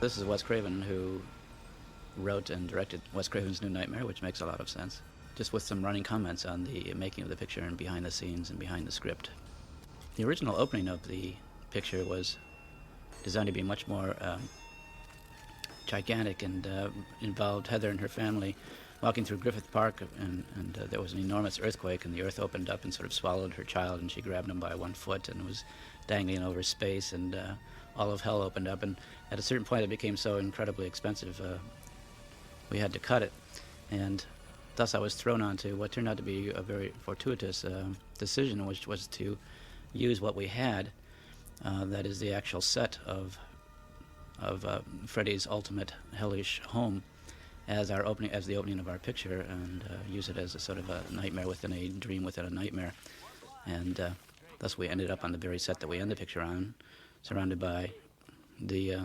This is Wes Craven, who wrote and directed Wes Craven's New Nightmare, which makes a lot of sense. Just with some running comments on the making of the picture and behind the scenes and behind the script. The original opening of the picture was designed to be much more gigantic and involved Heather and her family walking through Griffith Park, and there was an enormous earthquake, and the earth opened up and sort of swallowed her child, and she grabbed him by one foot and was dangling over space, and all of hell opened up, and at a certain point it became so incredibly expensive we had to cut it, and thus I was thrown onto what turned out to be a very fortuitous decision, which was to use what we had, that is the actual set of Freddy's ultimate hellish home, as the opening of our picture, and use it as a sort of a nightmare within a dream within a nightmare, and thus we ended up on the very set that we end the picture on, surrounded by the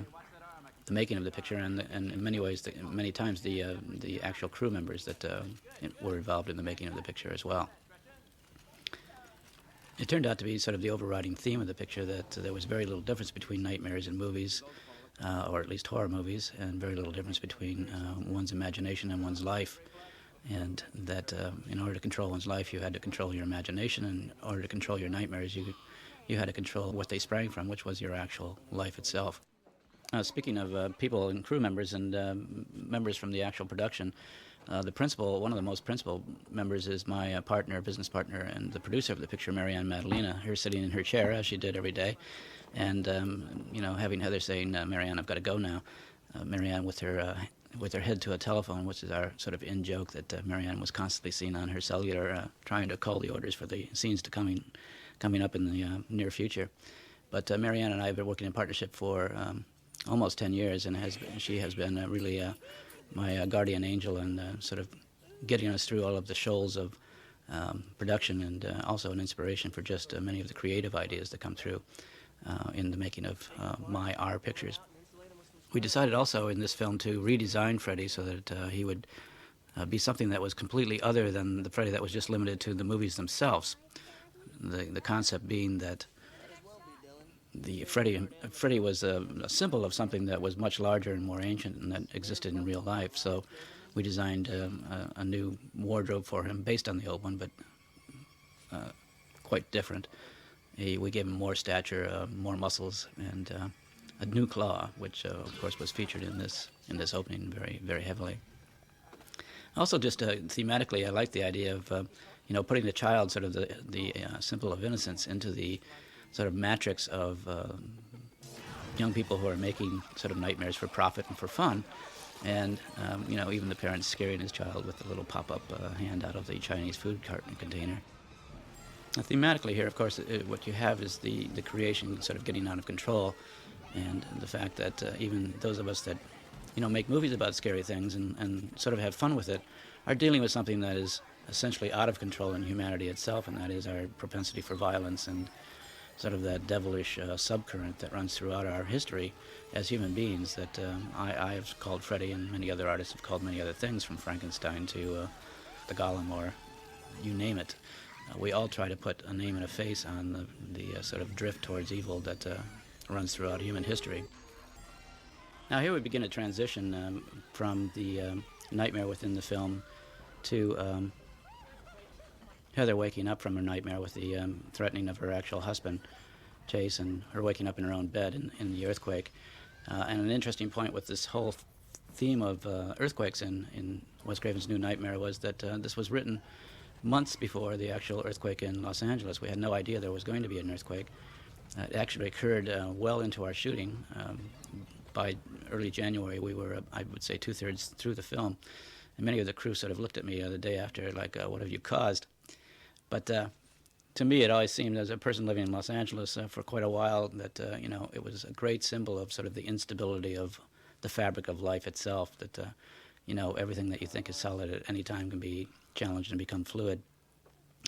making of the picture, and in many ways, many times the actual crew members that were involved in the making of the picture as well. It turned out to be sort of the overriding theme of the picture that there was very little difference between nightmares and movies, or at least horror movies, and very little difference between one's imagination and one's life, and that in order to control one's life, you had to control your imagination, and in order to control your nightmares, you had to control what they sprang from, which was your actual life itself. Speaking of people and crew members and members from the actual production, one of the most principal members is my business partner, and the producer of the picture, Marianne Madalena, here sitting in her chair, as she did every day. And, having Heather saying, Marianne, I've got to go now. Marianne with her head to a telephone, which is our sort of in-joke that Marianne was constantly seen on her cellular trying to call the orders for the scenes coming up in the near future. But Marianne and I have been working in partnership for almost 10 years, and she has been really my guardian angel, and sort of getting us through all of the shoals of production, and also an inspiration for just many of the creative ideas that come through in the making of our pictures. We decided also in this film to redesign Freddy so that he would be something that was completely other than the Freddy that was just limited to the movies themselves. The concept being that the Freddy was a symbol of something that was much larger and more ancient and that existed in real life. So we designed a new wardrobe for him based on the old one, but quite different. We gave him more stature, more muscles, and a new claw, which of course was featured in this opening very, very heavily. Also, just thematically, I like the idea of putting the child, sort of the symbol of innocence, into the sort of matrix of young people who are making sort of nightmares for profit and for fun, and even the parents scaring his child with a little pop-up hand out of the Chinese food carton container. Thematically here, of course, what you have is the creation sort of getting out of control, and the fact that even those of us that make movies about scary things and sort of have fun with it are dealing with something that is essentially out of control in humanity itself, and that is our propensity for violence and sort of that devilish subcurrent that runs throughout our history as human beings that I have called Freddy, and many other artists have called many other things, from Frankenstein to the Golem, or you name it. We all try to put a name and a face on the sort of drift towards evil that runs throughout human history. Now here we begin a transition from the nightmare within the film to Heather waking up from her nightmare with the threatening of her actual husband, Chase, and her waking up in her own bed in the earthquake. And an interesting point with this whole theme of earthquakes in Wes Craven's New Nightmare was that this was written months before the actual earthquake in Los Angeles. We had no idea there was going to be an earthquake. It actually occurred well into our shooting. By early January, we were, I would say, 2/3 through the film. And many of the crew sort of looked at me the day after, like, what have you caused? But to me, it always seemed, as a person living in Los Angeles for quite a while, that it was a great symbol of sort of the instability of the fabric of life itself, that everything that you think is solid at any time can be challenged and become fluid.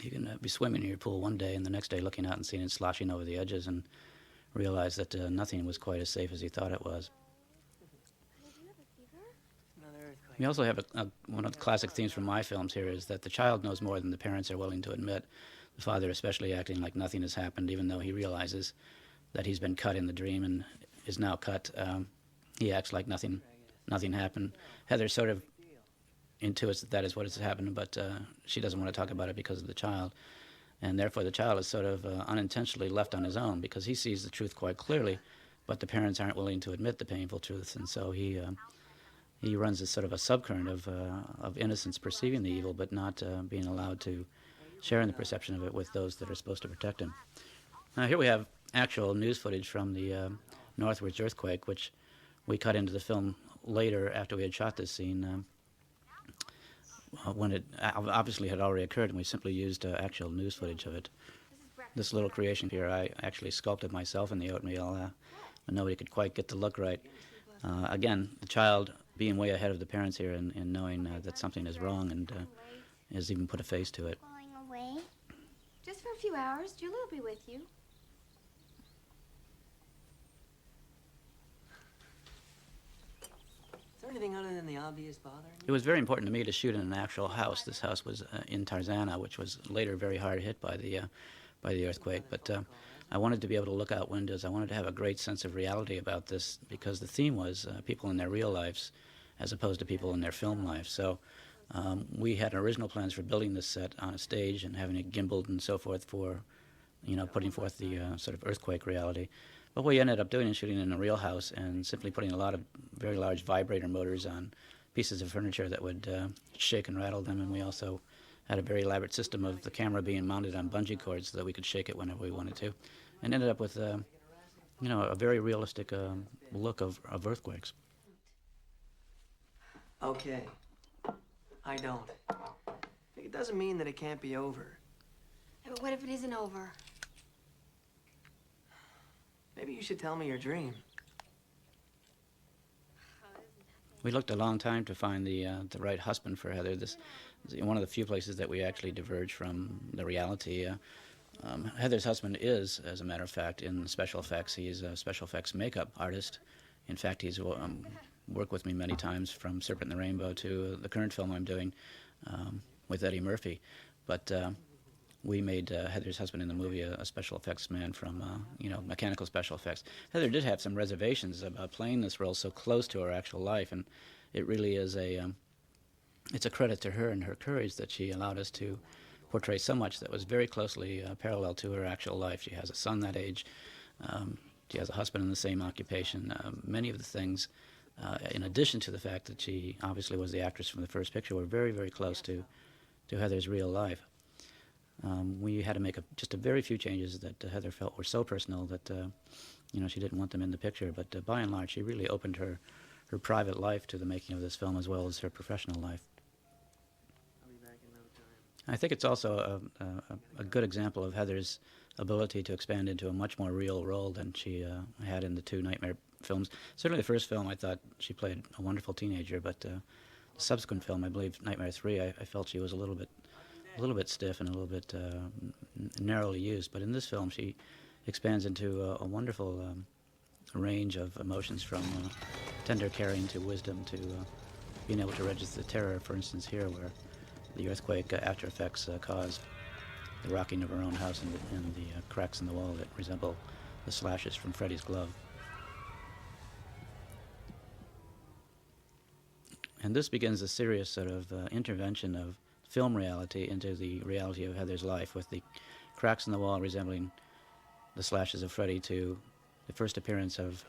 You can be swimming in your pool one day, and the next day looking out and seeing it sloshing over the edges, and realize that nothing was quite as safe as you thought it was. We also have one of the classic themes from my films here is that the child knows more than the parents are willing to admit. The father especially acting like nothing has happened, even though he realizes that he's been cut in the dream and is now cut he acts like nothing happened. Heather sort of intuits that is what has happened, but she doesn't want to talk about it because of the child. And therefore, the child is sort of unintentionally left on his own because he sees the truth quite clearly, but the parents aren't willing to admit the painful truths, and so he runs this sort of a subcurrent of innocence perceiving the evil, but not being allowed to share in the perception of it with those that are supposed to protect him. Now, here we have actual news footage from the Northwoods earthquake, which we cut into the film later after we had shot this scene. When it obviously had already occurred, and we simply used actual news footage of it. This little creation here I actually sculpted myself in the oatmeal, but nobody could quite get the look right. Again, the child being way ahead of the parents here and knowing that something is wrong and has even put a face to it. Going away? Just for a few hours. Julie will be with you. Is there anything other than the obvious bothering you? It was very important to me to shoot in an actual house. This house was in Tarzana, which was later very hard hit by the earthquake. But I wanted to be able to look out windows. I wanted to have a great sense of reality about this because the theme was people in their real lives as opposed to people in their film lives. So we had original plans for building this set on a stage and having it gimbaled and so forth for, putting forth the sort of earthquake reality. But what we ended up doing is shooting in a real house and simply putting a lot of very large vibrator motors on pieces of furniture that would shake and rattle them. And we also had a very elaborate system of the camera being mounted on bungee cords so that we could shake it whenever we wanted to. And ended up with, a very realistic look of earthquakes. Okay. I don't. It doesn't mean that it can't be over. Yeah, but what if it isn't over? Maybe you should tell me your dream. We looked a long time to find the right husband for Heather. This is one of the few places that we actually diverge from the reality. Heather's husband is, as a matter of fact, in special effects. He's a special effects makeup artist. In fact, he's worked with me many times, from Serpent in the Rainbow to the current film I'm doing with Eddie Murphy. But we made Heather's husband in the movie a special effects man from, mechanical special effects. Heather did have some reservations about playing this role so close to her actual life, and it really is it's a credit to her and her courage that she allowed us to portray so much that was very closely parallel to her actual life. She has a son that age. She has a husband in the same occupation. Many of the things, in addition to the fact that she obviously was the actress from the first picture, were very, very close to Heather's real life. We had to make just a very few changes that Heather felt were so personal that she didn't want them in the picture. But by and large, she really opened her private life to the making of this film as well as her professional life. I'll be back in no time. I think it's also a good example of Heather's ability to expand into a much more real role than she had in the two Nighmahr films. Certainly the first film, I thought she played a wonderful teenager, but the subsequent film, I believe Nightmare 3, I felt she was a little bit stiff and a little bit narrowly used. But in this film, she expands into a wonderful range of emotions, from tender caring to wisdom to being able to register the terror. For instance, here where the earthquake after effects caused the rocking of her own house and the cracks in the wall that resemble the slashes from Freddy's glove. And this begins a serious sort of intervention of film reality into the reality of Heather's life, with the cracks in the wall resembling the slashes of Freddy to the first appearance of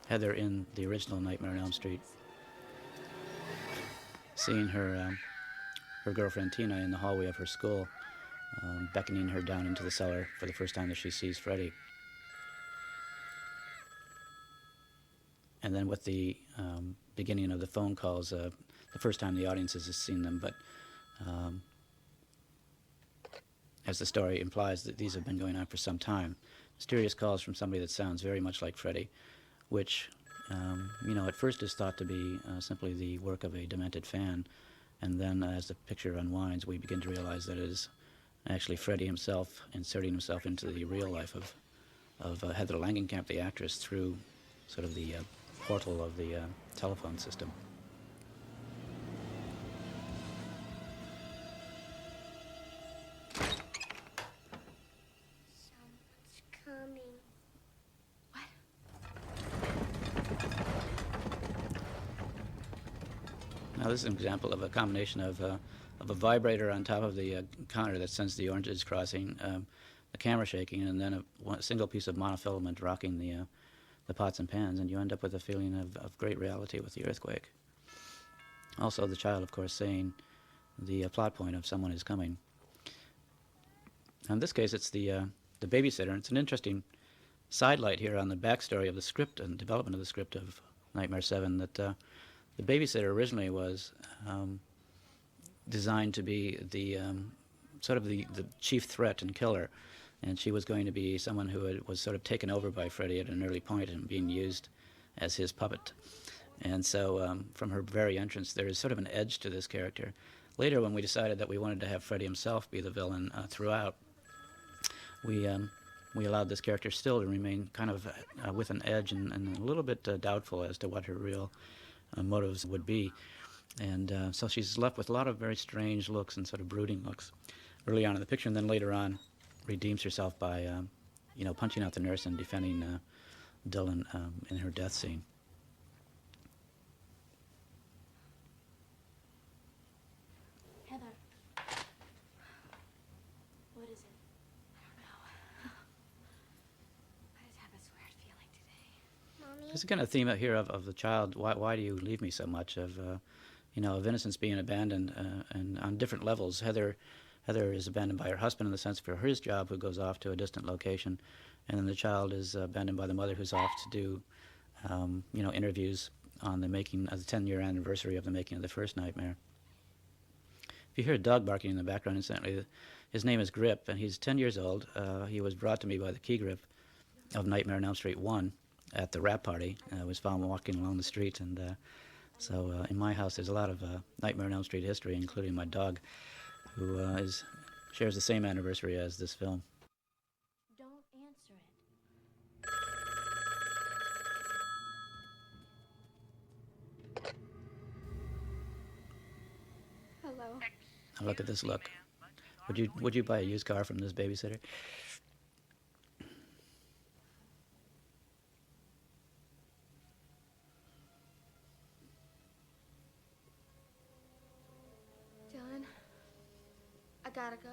Heather in the original Nightmare on Elm Street, seeing her girlfriend Tina in the hallway of her school, beckoning her down into the cellar for the first time that she sees Freddy. And then with the beginning of the phone calls, the first time the audience has seen them, but as the story implies, that these have been going on for some time. Mysterious calls from somebody that sounds very much like Freddy, which, at first is thought to be simply the work of a demented fan. And then as the picture unwinds, we begin to realize that it is actually Freddy himself inserting himself into the real life of Heather Langenkamp, the actress, through sort of the portal of the telephone system. Someone's coming. What? Now this is an example of a combination of a vibrator on top of the counter that sends the oranges crossing, the camera shaking, and then a single piece of monofilament rocking the pots and pans, and you end up with a feeling of great reality with the earthquake. Also, the child, of course, saying the plot point of someone is coming. In this case, it's the babysitter. It's an interesting sidelight here on the backstory of the script and development of the script of Nightmare 7, that the babysitter originally was designed to be the sort of the chief threat and killer, and she was going to be someone who was sort of taken over by Freddy at an early point and being used as his puppet. And so from her very entrance, there is sort of an edge to this character. Later, when we decided that we wanted to have Freddy himself be the villain throughout, we allowed this character still to remain kind of with an edge and a little bit doubtful as to what her real motives would be. And so she's left with a lot of very strange looks and sort of brooding looks early on in the picture, and then later on redeems herself by punching out the nurse and defending Dylan in her death scene. Heather. What is it? I don't know. I just have this weird feeling today. Mommy? There's a kind of theme here of the child. Why do you leave me so much? Of innocence being abandoned, and on different levels. Heather is abandoned by her husband in the sense for his job, who goes off to a distant location, and then the child is abandoned by the mother, who's off to do interviews on the making of the 10-year anniversary of the making of the first Nightmare. If you hear a dog barking in the background, incidentally, his name is Grip, and he's 10 years old. He was brought to me by the key grip of Nightmare on Elm Street 1 at the wrap party. I was found walking along the street, and so in my house there's a lot of Nightmare on Elm Street history, including my dog, who shares the same anniversary as this film. Don't answer it. Hello. Now look at this look. Would you buy a used car from this babysitter? Dylan, I gotta go.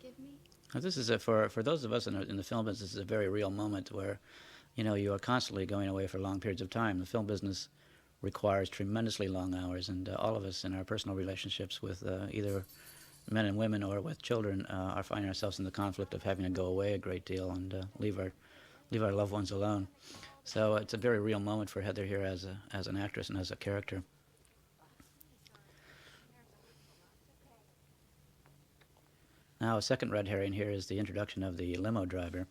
Give me. Now this is for those of us in the film business, this is a very real moment where, you are constantly going away for long periods of time. The film business requires tremendously long hours, and all of us in our personal relationships with either men and women or with children are finding ourselves in the conflict of having to go away a great deal and leave our loved ones alone. So it's a very real moment for Heather here as an actress and as a character. Now, a second red herring here is the introduction of the limo driver,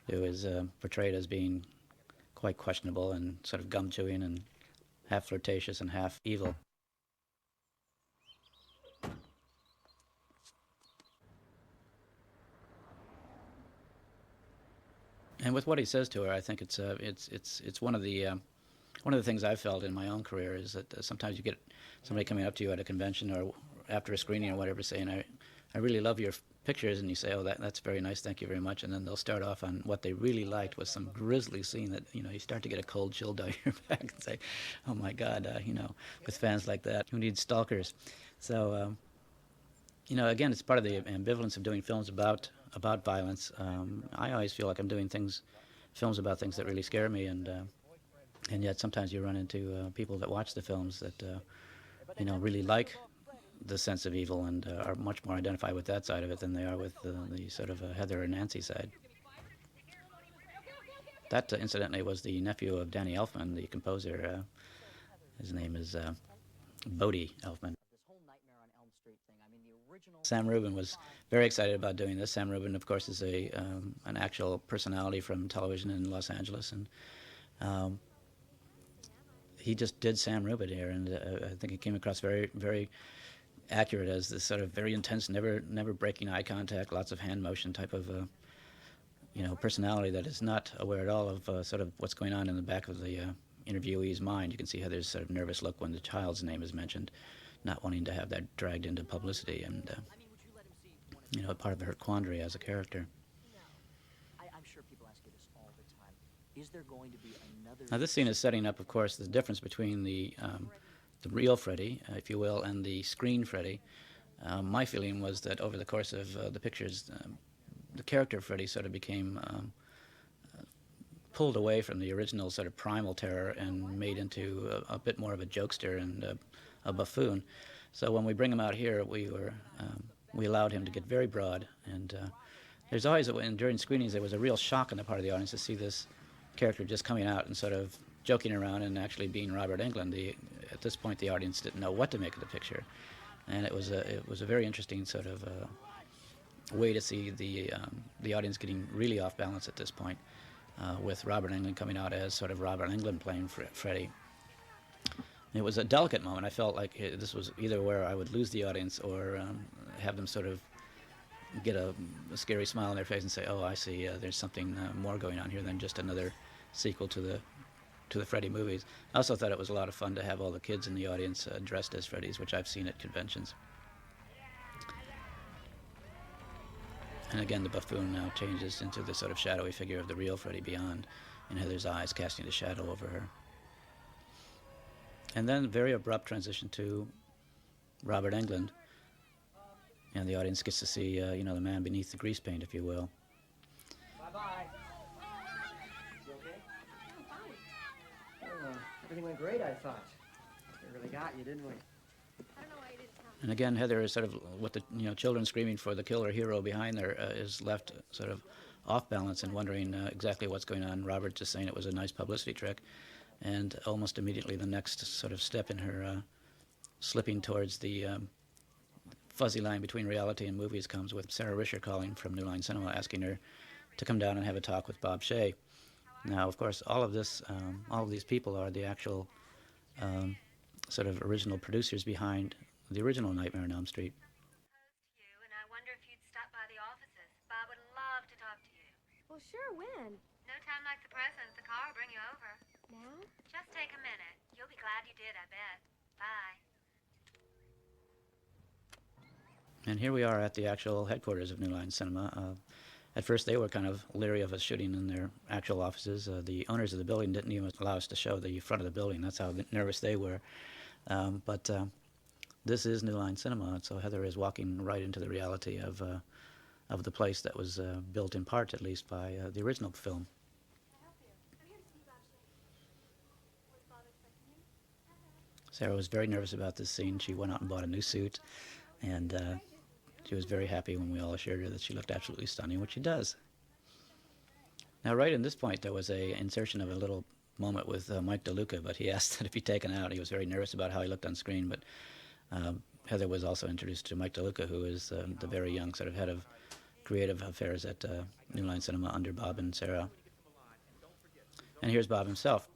who is portrayed as being quite questionable and sort of gum-chewing and half flirtatious and half evil. And with what he says to her, I think it's one of the things I've felt in my own career is that sometimes you get somebody coming up to you at a convention or after a screening or whatever saying, I really love your pictures, and you say, oh, that's very nice, thank you very much, and then they'll start off on what they really liked was some grisly scene that, you start to get a cold chill down your back and say, oh my God, with fans like that, who needs stalkers? So, again, it's part of the ambivalence of doing films about violence. I always feel like I'm doing films about things that really scare me, and yet sometimes you run into people that watch the films that, really like the sense of evil and are much more identified with that side of it than they are with the sort of Heather and Nancy side. That, incidentally, was the nephew of Danny Elfman, the composer. His name is Bodie Elfman. Sam Rubin was very excited about doing this. Sam Rubin, of course, is an actual personality from television in Los Angeles, and he just did Sam Rubin here, and I think it came across very, very accurate as this sort of very intense, never breaking eye contact, lots of hand motion type of personality that is not aware at all of sort of what's going on in the back of the interviewee's mind. You can see Heather's sort of nervous look when the child's name is mentioned, not wanting to have that dragged into publicity, and part of her quandary as a character. I'm sure people ask you this all the time. Is there going to be another... Now, this scene is setting up, of course, the difference between the real Freddy, if you will, and the screen Freddy. My feeling was that over the course of the pictures, the character Freddy sort of became pulled away from the original sort of primal terror and made into a bit more of a jokester and a buffoon. So when we bring him out here, we allowed him to get very broad. And there's always, during screenings, there was a real shock on the part of the audience to see this character just coming out and sort of joking around and actually being Robert Englund. At this point, the audience didn't know what to make of the picture. And it was a very interesting sort of way to see the audience getting really off balance at this point, with Robert Englund coming out as sort of Robert Englund playing Freddy. It was a delicate moment. I felt like this was either where I would lose the audience or have them sort of get a scary smile on their face and say, "Oh, I see. There's something more going on here than just another sequel to the Freddy movies." I also thought it was a lot of fun to have all the kids in the audience dressed as Freddys, which I've seen at conventions. And again, the buffoon now changes into the sort of shadowy figure of the real Freddy beyond, in Heather's eyes, casting a shadow over her. And then very abrupt transition to Robert Englund, and the audience gets to see, the man beneath the grease paint, if you will. Bye-bye. You okay? Oh, everything went great, I thought. We really got you, didn't we? I don't know why you didn't tell me. And again, Heather is sort of, with the children screaming for the killer hero behind there, is left sort of off balance and wondering exactly what's going on. Robert just saying it was a nice publicity trick, and almost immediately the next sort of step in her slipping towards the fuzzy line between reality and movies comes with Sarah Risher calling from New Line Cinema, asking her to come down and have a talk with Bob Shea. Now, of course, all of these people are the actual sort of original producers behind the original Nightmare on Elm Street. You, and I wonder if you'd stop by the offices. Bob would love to talk to you. Well, sure, when? No time like the present. The car will bring you over. Now? Just take a minute. You'll be glad you did, I bet. Bye. And here we are at the actual headquarters of New Line Cinema. At first, they were kind of leery of us shooting in their actual offices. The owners of the building didn't even allow us to show the front of the building. That's how nervous they were. But this is New Line Cinema, and so Heather is walking right into the reality of the place that was built in part, at least, by the original film. Sarah was very nervous about this scene. She went out and bought a new suit, and she was very happy when we all assured her that she looked absolutely stunning, which she does. Now, right in this point, there was a insertion of a little moment with Mike DeLuca, but he asked that it be taken out. He was very nervous about how he looked on screen, but Heather was also introduced to Mike DeLuca, who is the very young sort of head of creative affairs at New Line Cinema under Bob and Sarah. And here's Bob himself.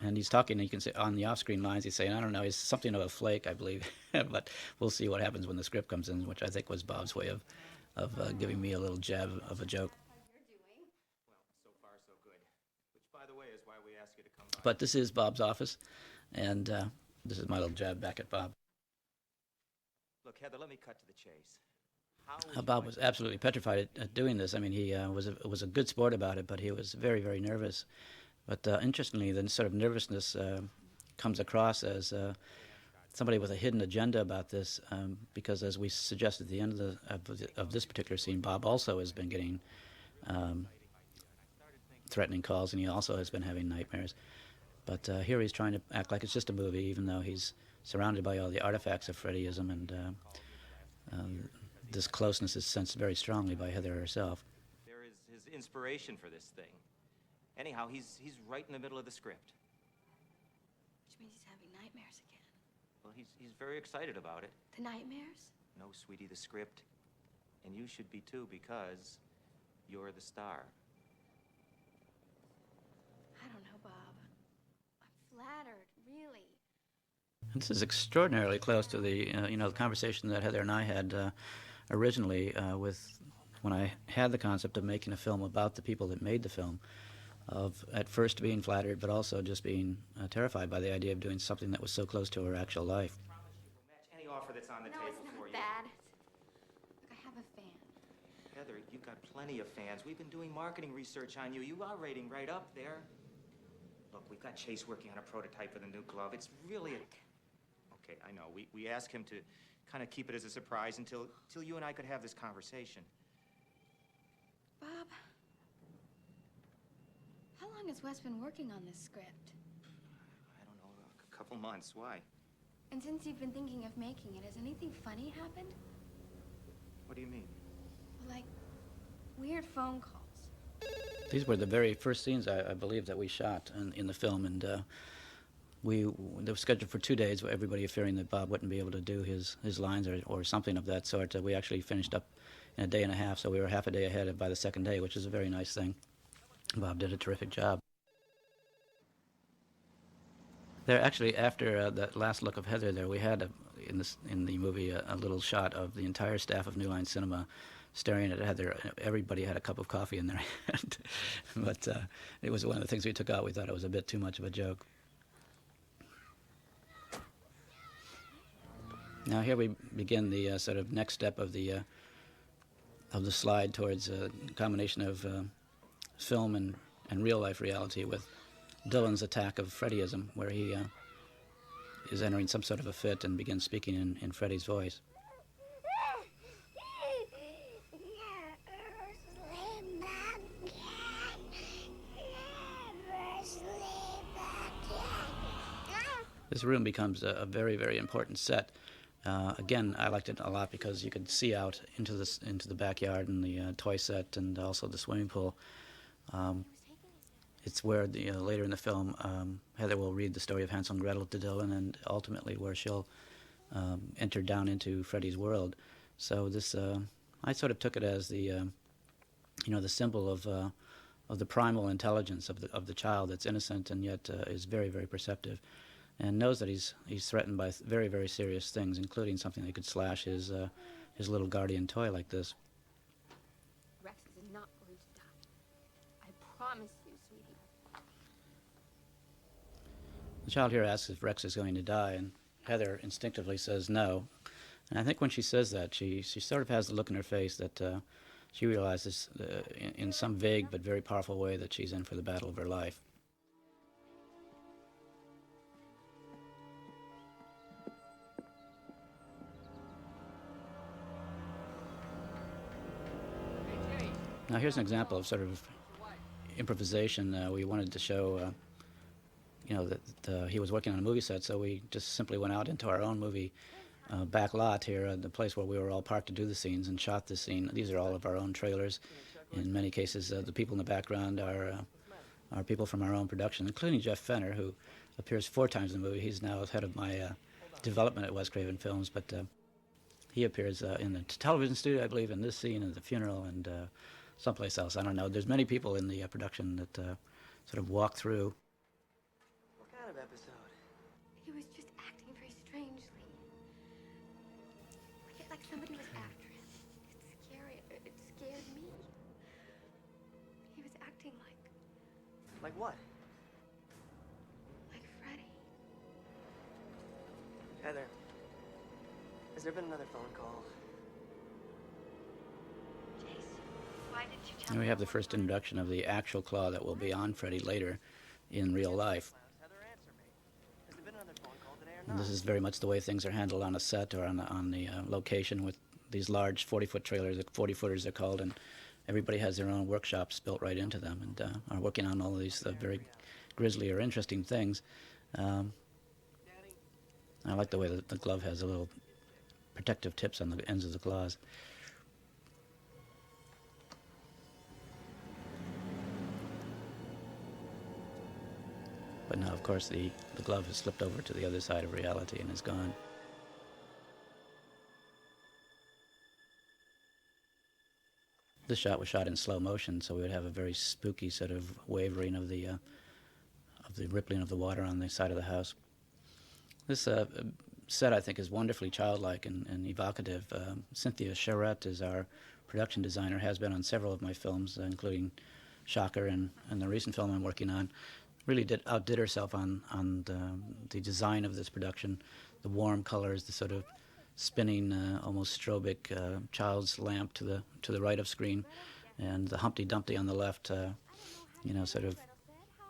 And he's talking, and you can see on the off-screen lines, he's saying, I don't know, he's something of a flake, I believe. But we'll see what happens when the script comes in, which I think was Bob's way of giving me a little jab of a joke. So far, so good. Which, by the way, is why we asked you to come by. But this is Bob's office, and this is my little jab back at Bob. Look, Heather, let me cut to the chase. Bob was absolutely petrified at doing this. I mean, he was a good sport about it, but he was very, very nervous. But interestingly, the sort of nervousness comes across as somebody with a hidden agenda about this, because as we suggested at the end of this particular scene, Bob also has been getting threatening calls, and he also has been having nightmares. But here he's trying to act like it's just a movie, even though he's surrounded by all the artifacts of Freddyism, and this closeness is sensed very strongly by Heather herself. There is his inspiration for this thing. Anyhow, he's right in the middle of the script. Which means he's having nightmares again. Well, he's very excited about it. The nightmares? No, sweetie, the script. And you should be too, because you're the star. I don't know, Bob. I'm flattered, really. This is extraordinarily close to the the conversation that Heather and I had originally with when I had the concept of making a film about the people that made the film, of at first being flattered, but also just being terrified by the idea of doing something that was so close to her actual life. We'll match any offer that's on the No, table it's for not you. that. Look, I have a fan. Heather, you've got plenty of fans. We've been doing marketing research on you. You are rating right up there. Look, we've got Chase working on a prototype for the new glove. It's really Okay, I know. We asked him to kind of keep it as a surprise until you and I could have this conversation. Bob, how long has Wes been working on this script? I don't know, a couple months. Why? And since you've been thinking of making it, has anything funny happened? What do you mean? Like weird phone calls. These were the very first scenes, I believe, that we shot in the film, and they were scheduled for 2 days, with everybody fearing that Bob wouldn't be able to do his lines or something of that sort. We actually finished up in a day and a half, so we were half a day ahead by the second day, which is a very nice thing. Bob did a terrific job. There, actually, after that last look of Heather there, we had, in the movie, a little shot of the entire staff of New Line Cinema staring at Heather. Everybody had a cup of coffee in their hand. But it was one of the things we took out. We thought it was a bit too much of a joke. Now here we begin the sort of next step of the slide towards a combination of film and real-life reality with Dylan's attack of Freddyism, where he is entering some sort of a fit and begins speaking in Freddy's voice. This room becomes a very, very important set. Again, I liked it a lot because you could see out into the backyard and the toy set and also the swimming pool. It's where later in the film, Heather will read the story of Hansel and Gretel to Dylan, and ultimately where she'll enter down into Freddy's world. So this, I sort of took it as the symbol of the primal intelligence of the child that's innocent and yet is very, very perceptive, and knows that he's threatened by very, very serious things, including something that could slash his little guardian toy like this. Rex is not going to die. I promise you, sweetie. The child here asks if Rex is going to die, and Heather instinctively says no. And I think when she says that, she sort of has the look in her face that she realizes in some vague but very powerful way that she's in for the battle of her life. Now here's an example of sort of improvisation. We wanted to show, that he was working on a movie set, so we just simply went out into our own movie back lot here, the place where we were all parked to do the scenes, and shot this scene. These are all of our own trailers. In many cases, the people in the background are people from our own production, including Jeff Fenner, who appears 4 times in the movie. He's now head of my development at West Creaven Films, but he appears in the television studio, I believe, in this scene, at the funeral, and someplace else. I don't know. There's many people in the production that sort of walk through. What kind of episode? He was just acting very strangely. Like somebody was after him. It's scary. It scared me. He was acting like Like what? Freddy. Heather, has there been another phone call? Why didn't you tell And me? we have the first introduction of the actual claw that will be on Freddy later in real life. Heather, answer me. Has there been another phone call today or And not? this is very much the way things are handled on a set or on the location with these large 40-foot trailers, 40-footers they're called, and everybody has their own workshops built right into them and are working on all of these very grisly or interesting things. I like the way that the glove has a little protective tips on the ends of the claws. But now, of course, the glove has slipped over to the other side of reality and is gone. This shot was shot in slow motion, so we would have a very spooky sort of wavering of the rippling of the water on the side of the house. This set, I think, is wonderfully childlike and evocative. Cynthia Charette is our production designer, has been on several of my films, including Shocker and the recent film I'm working on. Really outdid herself on the design of this production, the warm colors, the sort of spinning, almost strobic child's lamp to the right of screen, and the Humpty Dumpty on the left. Sort of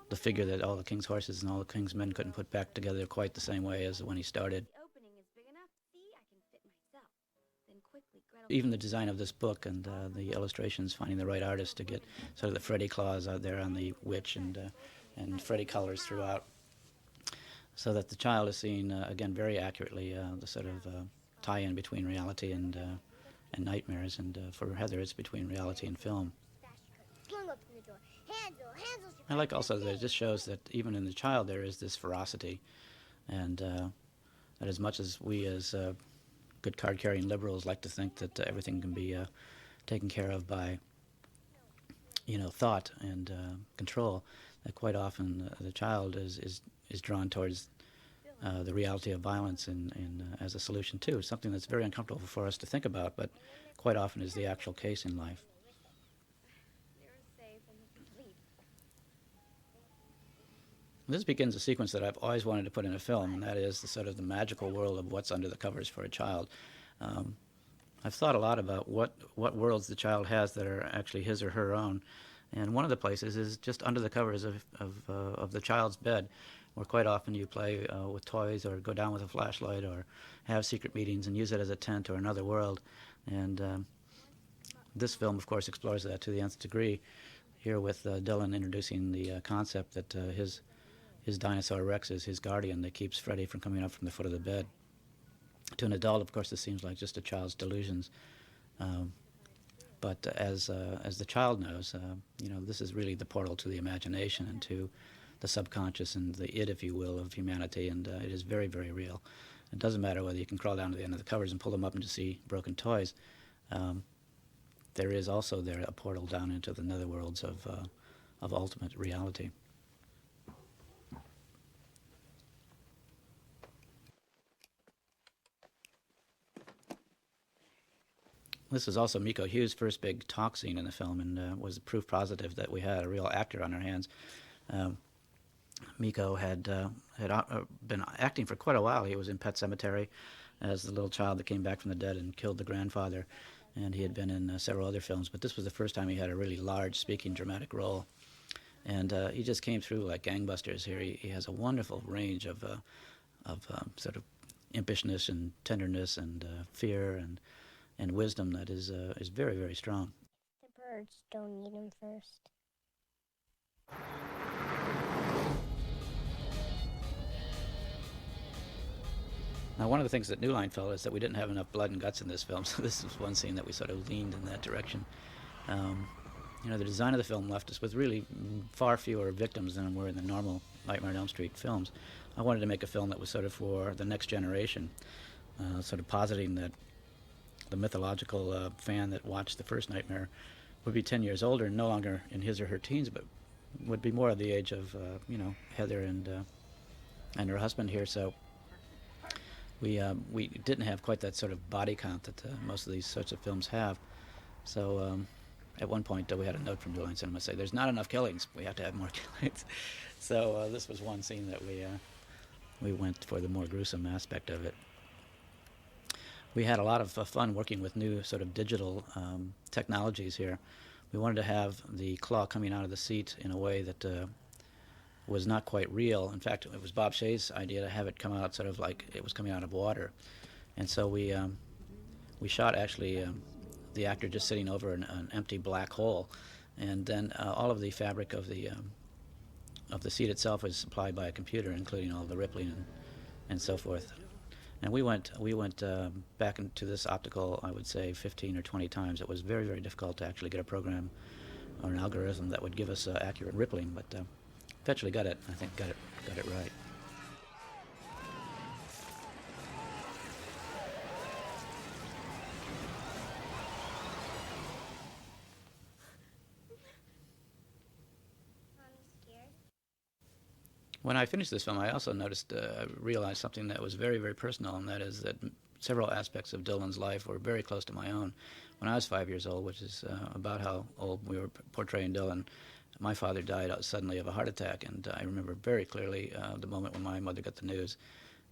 the figure that all the king's horses and all the king's men couldn't put back together quite the same way as when he started. Even the design of this book and the illustrations, finding the right artist to get sort of the Freddy claws out there on the witch and Freddy colors throughout, so that the child is seeing, again, very accurately the sort of tie-in between reality and nightmares, and for Heather it's between reality and film. I like also that it just shows that even in the child there is this ferocity, and that as much as we as good card-carrying liberals like to think that everything can be taken care of by, thought and control, that quite often the child is drawn towards the reality of violence as a solution too, something that's very uncomfortable for us to think about, but quite often is the actual case in life. This begins a sequence that I've always wanted to put in a film, and that is the sort of the magical world of what's under the covers for a child. I've thought a lot about what worlds the child has that are actually his or her own, and one of the places is just under the covers of the child's bed, where quite often you play with toys or go down with a flashlight or have secret meetings and use it as a tent or another world. And this film, of course, explores that to the nth degree, here with Dylan introducing the concept that his dinosaur Rex is his guardian that keeps Freddy from coming up from the foot of the bed. To an adult, of course, this seems like just a child's delusions. But as the child knows, this is really the portal to the imagination and to the subconscious and the id, if you will, of humanity, and it is very, very real. It doesn't matter whether you can crawl down to the end of the covers and pull them up and to see broken toys. There is also there a portal down into the netherworlds of ultimate reality. This is also Miko Hughes' first big talk scene in the film, and was proof positive that we had a real actor on our hands. Miko had been acting for quite a while. He was in Pet Sematary as the little child that came back from the dead and killed the grandfather, and he had been in several other films, but this was the first time he had a really large speaking dramatic role. And he just came through like gangbusters here. He has a wonderful range of sort of impishness and tenderness and fear and wisdom that is very, very strong. The birds don't eat him first. Now, one of the things that New Line felt is that we didn't have enough blood and guts in this film, so this was one scene that we sort of leaned in that direction. The design of the film left us with really far fewer victims than were in the normal Nightmare on Elm Street films. I wanted to make a film that was sort of for the next generation, sort of positing that the mythological fan that watched the first Nightmare would be 10 years older and no longer in his or her teens, but would be more of the age of, Heather and her husband here. So we didn't have quite that sort of body count that most of these sorts of films have. So at one point we had a note from New Line Cinema say, "There's not enough killings. We have to have more killings." So this was one scene that we went for the more gruesome aspect of it. We had a lot of fun working with new sort of digital technologies here. We wanted to have the claw coming out of the seat in a way that was not quite real. In fact, it was Bob Shaye's idea to have it come out sort of like it was coming out of water. And so we shot actually the actor just sitting over an empty black hole, and then all of the fabric of the seat itself was supplied by a computer, including all the rippling and so forth. And we went back into this optical, I would say, 15 or 20 times. It was very, very difficult to actually get a program or an algorithm that would give us accurate rippling, but eventually got it. I think got it right. When I finished this film, I also realized something that was very, very personal, and that is that several aspects of Dylan's life were very close to my own. When I was 5 years old, which is about how old we were portraying Dylan, my father died suddenly of a heart attack, and I remember very clearly the moment when my mother got the news.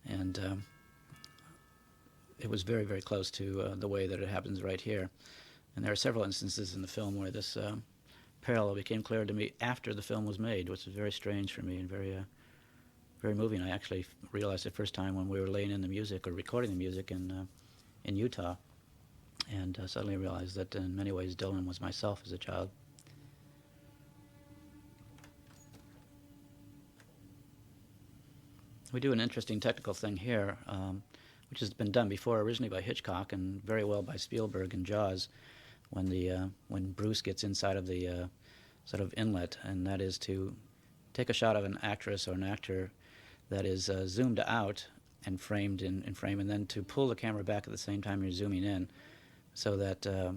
And it was very, very close to the way that it happens right here. And there are several instances in the film where this parallel became clear to me after the film was made, which was very strange for me and very, very moving. I actually realized it first time when we were laying in the music or recording the music in Utah, and suddenly realized that in many ways Dylan was myself as a child. We do an interesting technical thing here, which has been done before, originally by Hitchcock and very well by Spielberg in Jaws, when Bruce gets inside of the sort of inlet, and that is to take a shot of an actress or an actor that is zoomed out and framed in frame, and then to pull the camera back at the same time you're zooming in, so that the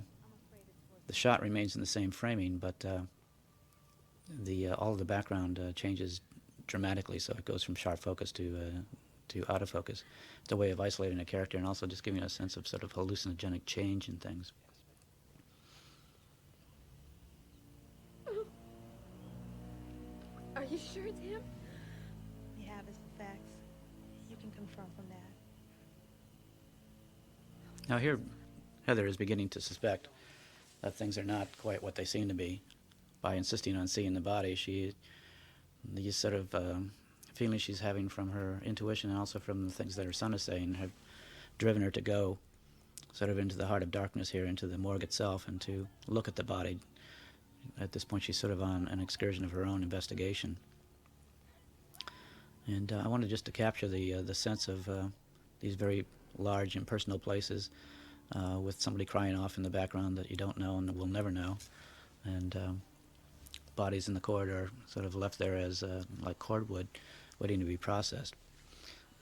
shot remains in the same framing, but all of the background changes dramatically, so it goes from sharp focus to out of focus. It's a way of isolating a character and also just giving a sense of sort of hallucinogenic change in things. Are you sure it's him? We have his facts. You can confirm from that. Now here, Heather is beginning to suspect that things are not quite what they seem to be. By insisting on seeing the body, these sort of feelings she's having from her intuition and also from the things that her son is saying have driven her to go sort of into the heart of darkness here, into the morgue itself, and to look at the body. At this point, she's sort of on an excursion of her own investigation. And I wanted just to capture the sense of these very large, impersonal places with somebody crying off in the background that you don't know and will never know. And bodies in the corridor sort of left there as like cordwood waiting to be processed.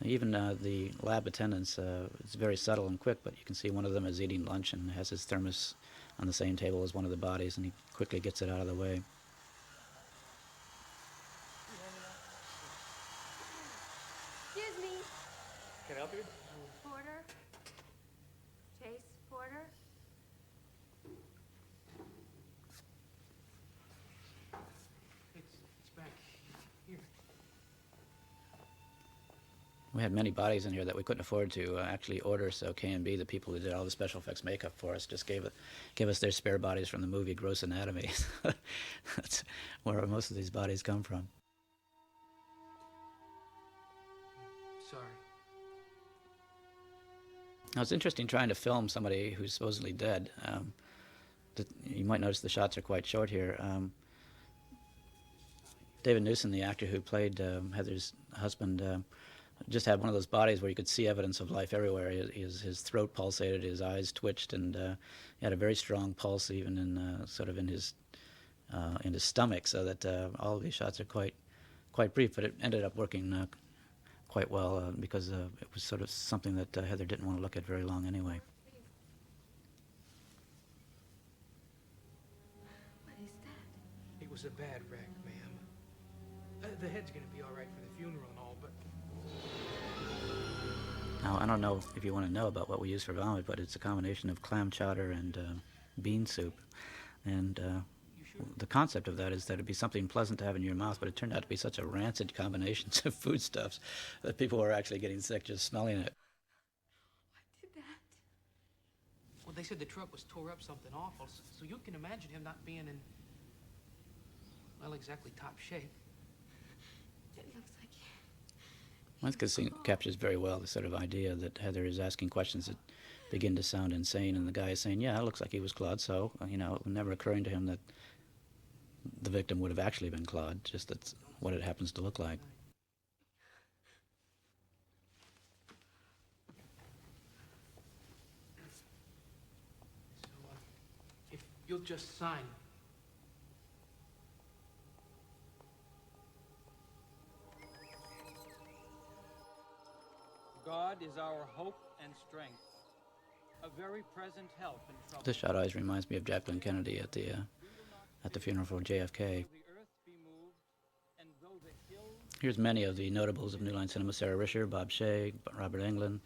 Even the lab attendants, it's very subtle and quick, but you can see one of them is eating lunch and has his thermos on the same table as one of the bodies, and he quickly gets it out of the way. Excuse me. Can I help you? Porter? Chase Porter? It's back here. We had many bodies in here that we couldn't afford to actually order, so K&B, the people who did all the special effects makeup for us, just gave us their spare bodies from the movie Gross Anatomy. That's where most of these bodies come from. Sorry. Now, it's interesting trying to film somebody who's supposedly dead. You might notice the shots are quite short here. David Newson, the actor who played Heather's husband, just had one of those bodies where you could see evidence of life everywhere. His throat pulsated, his eyes twitched, and he had a very strong pulse even in his stomach, so that all of these shots are quite brief, but it ended up working quite well because it was sort of something that Heather didn't want to look at very long anyway. What is that? It was a bad wreck, ma'am. The head's gonna be all right for the funeral and all, but... Now, I don't know if you want to know about what we use for vomit, but it's a combination of clam chowder and bean soup. And the concept of that is that it'd be something pleasant to have in your mouth, but it turned out to be such a rancid combination of foodstuffs that people were actually getting sick just smelling it. What did that? Well, they said the truck was tore up something awful, so you can imagine him not being in, well, exactly top shape. It looks like Well, this scene captures very well the sort of idea that Heather is asking questions that begin to sound insane, and the guy is saying, yeah, it looks like he was Claude, so, it was never occurring to him that the victim would have actually been Claude, just that's what it happens to look like. So, if you'll just sign. God is our hope and strength, a very present help in trouble. This shot always reminds me of Jacqueline Kennedy at the funeral for JFK. Here's many of the notables of New Line Cinema: Sarah Risher, Bob Shea, Robert Englund,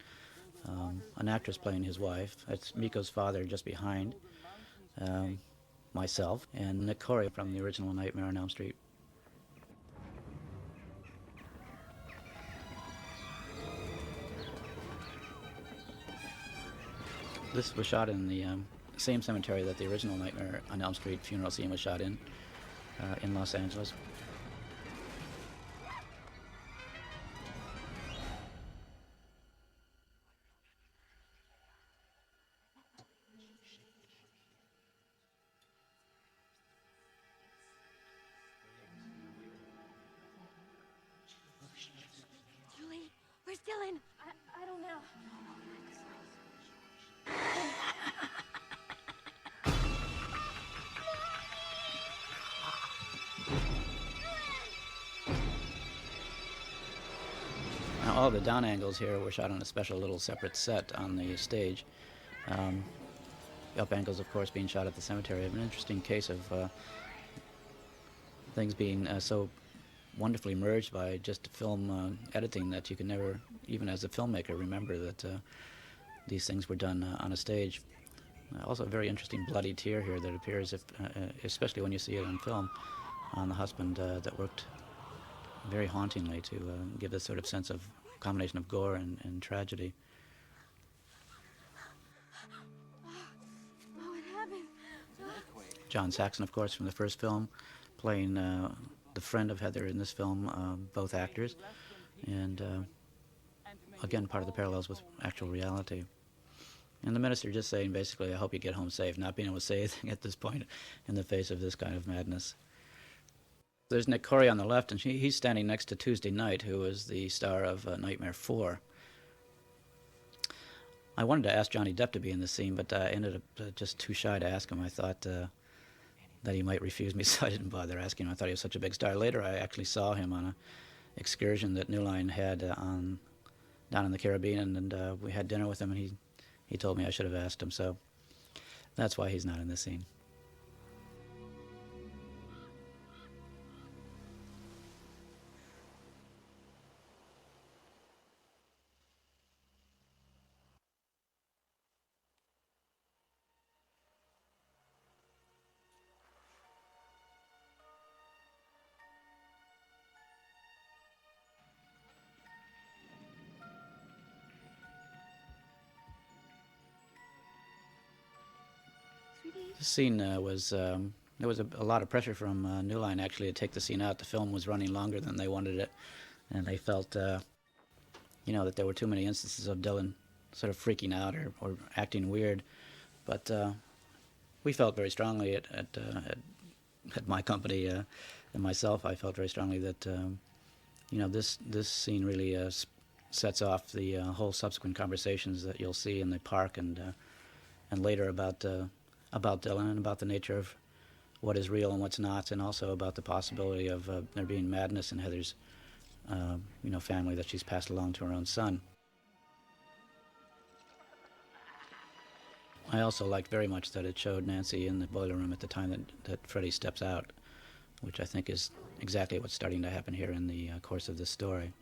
an actress playing his wife. That's Miko's father just behind, myself, and Nick Corey from the original Nightmare on Elm Street. This was shot in the same cemetery that the original Nightmare on Elm Street funeral scene was shot in Los Angeles. Julie, where's Dylan? I don't know. Now, all the down angles here were shot on a special little separate set on the stage. The up angles, of course, being shot at the cemetery. An interesting case of things being so wonderfully merged by just film editing that you can never, even as a filmmaker, remember that these things were done on a stage. Also a very interesting bloody tear here that appears, especially when you see it on film, on the husband that worked very hauntingly to give this sort of sense of combination of gore and tragedy. What happened? John Saxon, of course, from the first film, playing the friend of Heather in this film, both actors, and again, part of the parallels with actual reality. And the minister just saying, basically, I hope you get home safe, not being able to say anything at this point in the face of this kind of madness. There's Nick Corey on the left, and he's standing next to Tuesday Knight, who is the star of Nightmare 4. I wanted to ask Johnny Depp to be in the scene, but I ended up just too shy to ask him. I thought that he might refuse me, so I didn't bother asking him. I thought he was such a big star. Later, I actually saw him on an excursion that New Line had down in the Caribbean, and we had dinner with him, and he told me I should have asked him, so that's why he's not in this scene. This scene was, there was a lot of pressure from New Line actually to take the scene out. The film was running longer than they wanted it, and they felt, that there were too many instances of Dylan sort of freaking out or acting weird. But we felt very strongly at my company and myself, I felt very strongly that, this scene really sets off the whole subsequent conversations that you'll see in the park and later about Dylan and about the nature of what is real and what's not, and also about the possibility of there being madness in Heather's, family that she's passed along to her own son. I also liked very much that it showed Nancy in the boiler room at the time that Freddy steps out, which I think is exactly what's starting to happen here in the course of this story.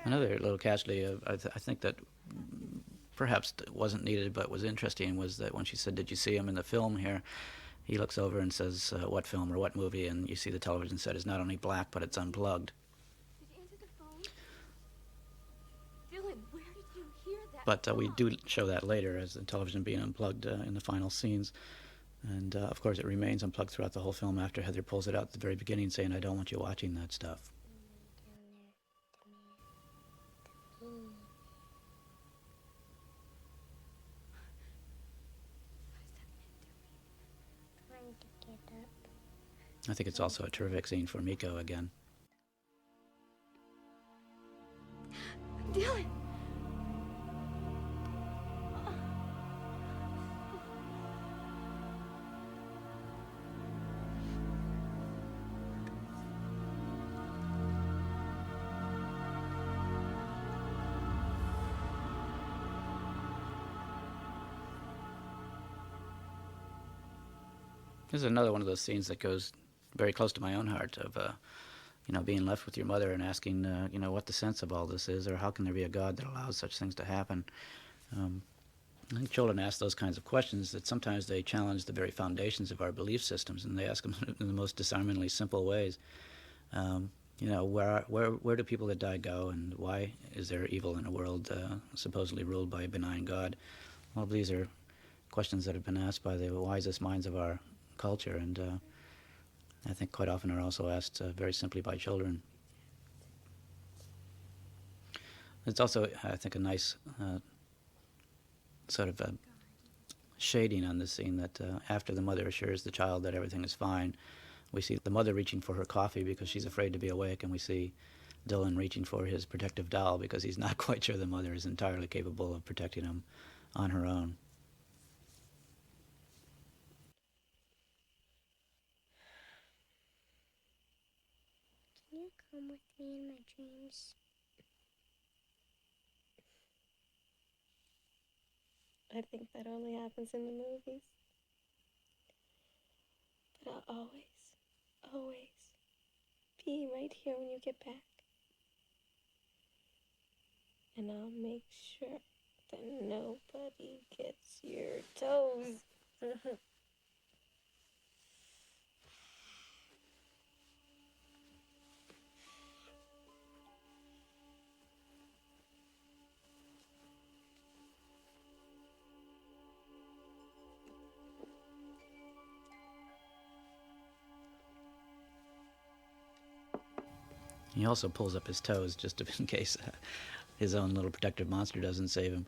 Another little casualty, I think that perhaps wasn't needed but was interesting, was that when she said, "Did you see him in the film here?" he looks over and says, "What film or what movie?" And you see the television set is not only black, but it's unplugged. Did you answer the phone? Dylan, where did you hear that? But we do show that later as the television being unplugged in the final scenes. And, of course, it remains unplugged throughout the whole film after Heather pulls it out at the very beginning saying, "I don't want you watching that stuff." I think it's also a terrific scene for Miko again. Dylan! This is another one of those scenes that goes very close to my own heart of, being left with your mother and asking, what the sense of all this is, or how can there be a God that allows such things to happen? I think children ask those kinds of questions that sometimes they challenge the very foundations of our belief systems, and they ask them in the most disarmingly simple ways. Where do people that die go, and why is there evil in a world supposedly ruled by a benign God? All of these are questions that have been asked by the wisest minds of our culture, and I think quite often are also asked very simply by children. It's also, I think, a nice sort of shading on this scene that after the mother assures the child that everything is fine, we see the mother reaching for her coffee because she's afraid to be awake, and we see Dylan reaching for his protective doll because he's not quite sure the mother is entirely capable of protecting him on her own. Can you come with me in my dreams? I think that only happens in the movies. But I'll always be right here when you get back. And I'll make sure that nobody gets your toes. He also pulls up his toes just in case his own little protective monster doesn't save him.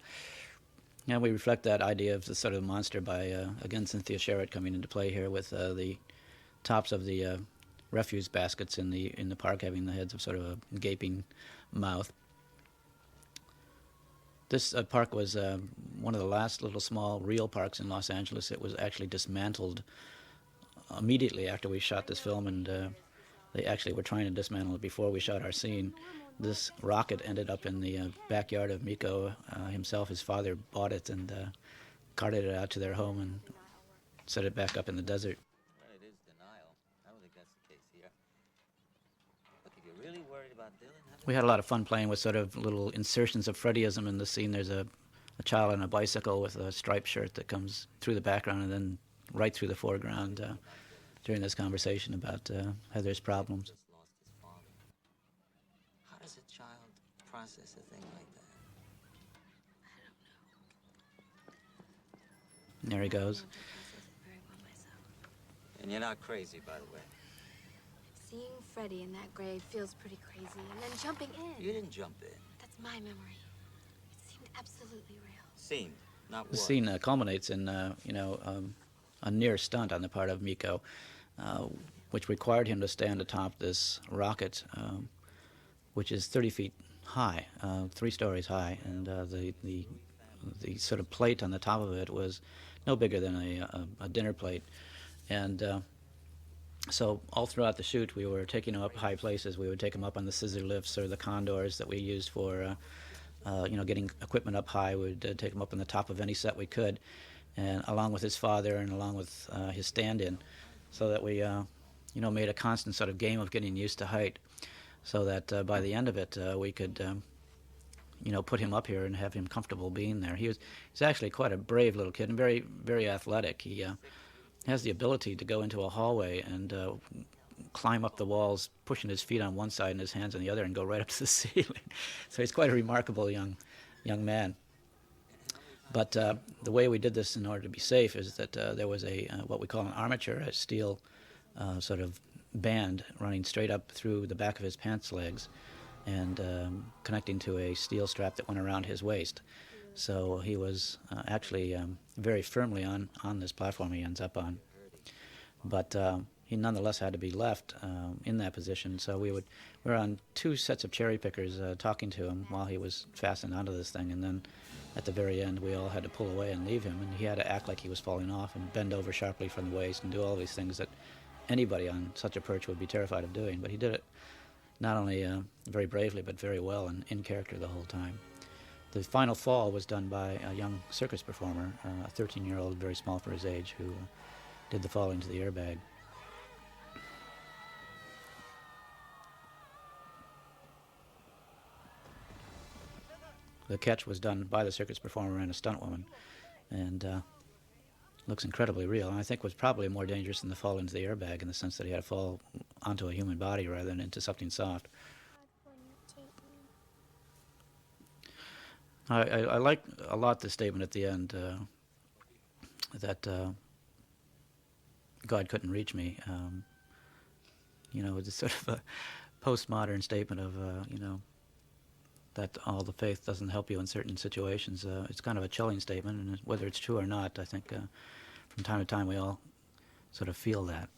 And we reflect that idea of the sort of monster by, again, Cynthia Sherritt coming into play here with the tops of the refuse baskets in the park having the heads of sort of a gaping mouth. This park was one of the last little small real parks in Los Angeles. It was actually dismantled immediately after we shot this film, and they actually were trying to dismantle it before we shot our scene. This rocket ended up in the backyard of Miko himself. His father bought it and carted it out to their home and set it back up in the desert. Well, it is denial. I don't think that's the case here. Look, if you're really worried about Dylan... We had a lot of fun playing with sort of little insertions of Freddyism in the scene. There's a child on a bicycle with a striped shirt that comes through the background and then right through the foreground during this conversation about Heather's problems. How does a child process a thing like that? And there he goes. And you're not crazy, by the way. Seeing Freddy in that grave feels pretty crazy, and then jumping in. You didn't jump in. That's my memory. It seemed absolutely real. Seemed, not The was. scene culminates in, a near stunt on the part of Miko, which required him to stand atop this rocket, which is 30 feet high, 3 stories high, and the sort of plate on the top of it was no bigger than a dinner plate. And so all throughout the shoot, we were taking him up high places. We would take him up on the scissor lifts or the condors that we used for, getting equipment up high. We would take him up on the top of any set we could, and along with his father and along with his stand-in, so that we, made a constant sort of game of getting used to height, so that by the end of it, we could, put him up here and have him comfortable being there. He's actually quite a brave little kid and very, very athletic. He has the ability to go into a hallway and climb up the walls, pushing his feet on one side and his hands on the other, and go right up to the ceiling. So he's quite a remarkable young man. But the way we did this in order to be safe is that there was what we call an armature, a steel sort of band running straight up through the back of his pants legs and connecting to a steel strap that went around his waist. So he was actually very firmly on this platform he ends up on. But he nonetheless had to be left in that position. So we were on 2 sets of cherry pickers talking to him while he was fastened onto this thing. And then at the very end, we all had to pull away and leave him. And he had to act like he was falling off and bend over sharply from the waist and do all these things that anybody on such a perch would be terrified of doing. But he did it not only very bravely, but very well and in character the whole time. The final fall was done by a young circus performer, a 13-year-old, very small for his age, who did the fall into the airbag. The catch was done by the circus performer and a stunt woman, and looks incredibly real. And I think was probably more dangerous than the fall into the airbag in the sense that he had to fall onto a human body rather than into something soft. I like a lot the statement at the end that God couldn't reach me. It's sort of a postmodern statement of, that all the faith doesn't help you in certain situations. It's kind of a chilling statement, and whether it's true or not, I think from time to time we all sort of feel that.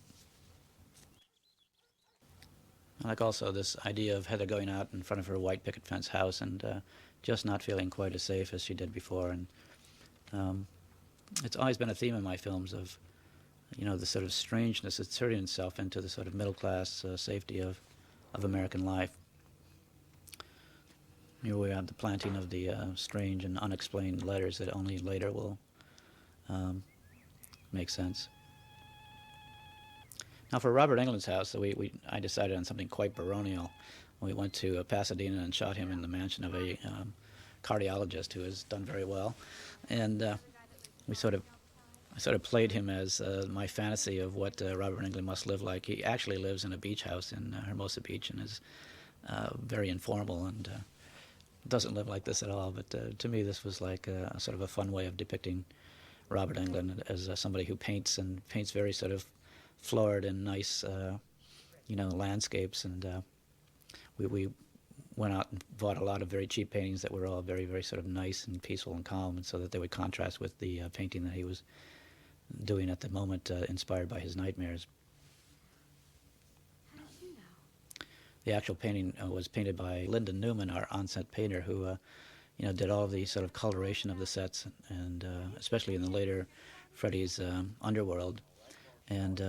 I like also this idea of Heather going out in front of her white picket fence house and just not feeling quite as safe as she did before. And it's always been a theme in my films of, the sort of strangeness inserting itself into the sort of middle-class safety of American life. Here we have the planting of the strange and unexplained letters that only later will make sense. Now, for Robert Englund's house, I decided on something quite baronial. We went to Pasadena and shot him in the mansion of a cardiologist who has done very well, and I sort of played him as my fantasy of what Robert Englund must live like. He actually lives in a beach house in Hermosa Beach and is very informal and doesn't live like this at all. But to me, this was like a sort of a fun way of depicting Robert Englund as somebody who paints very sort of florid and nice, landscapes. And we went out and bought a lot of very cheap paintings that were all very, very sort of nice and peaceful and calm, and so that they would contrast with the painting that he was doing at the moment, inspired by his nightmares. How did you know? The actual painting was painted by Lyndon Newman, our on-set painter, who did all of the sort of coloration of the sets, and especially in the later Freddy's underworld, and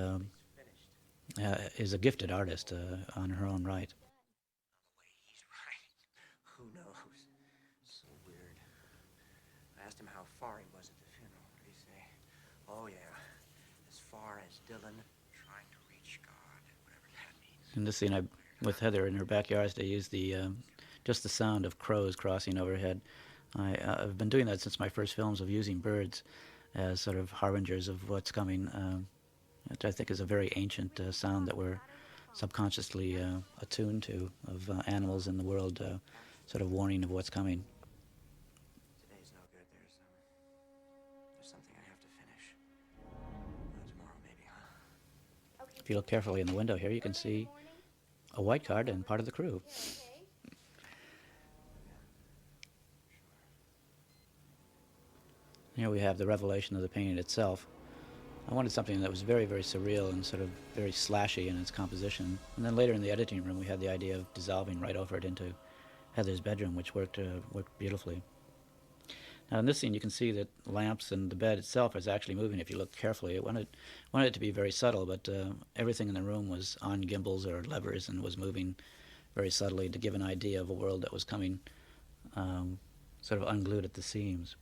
is a gifted artist on her own right. He's right. Who knows? So weird. I asked him how far he was at the funeral. What did he say? Oh, yeah. As far as Dylan trying to reach God, whatever that means. In this scene, with Heather in her backyard, they used just the sound of crows crossing overhead. I've been doing that since my first films, of using birds as sort of harbingers of what's coming, which I think is a very ancient sound that we're subconsciously attuned to, of animals in the world sort of warning of what's coming. Today's no good. There's something I have to finish. Tomorrow maybe, huh? If you look carefully in the window here, you can see a white card and part of the crew. Here we have the revelation of the painting itself. I wanted something that was very, very surreal and sort of very slashy in its composition. And then later in the editing room, we had the idea of dissolving right over it into Heather's bedroom, which worked beautifully. Now in this scene, you can see that lamps and the bed itself is actually moving if you look carefully. I wanted it to be very subtle, but everything in the room was on gimbals or levers and was moving very subtly to give an idea of a world that was coming sort of unglued at the seams.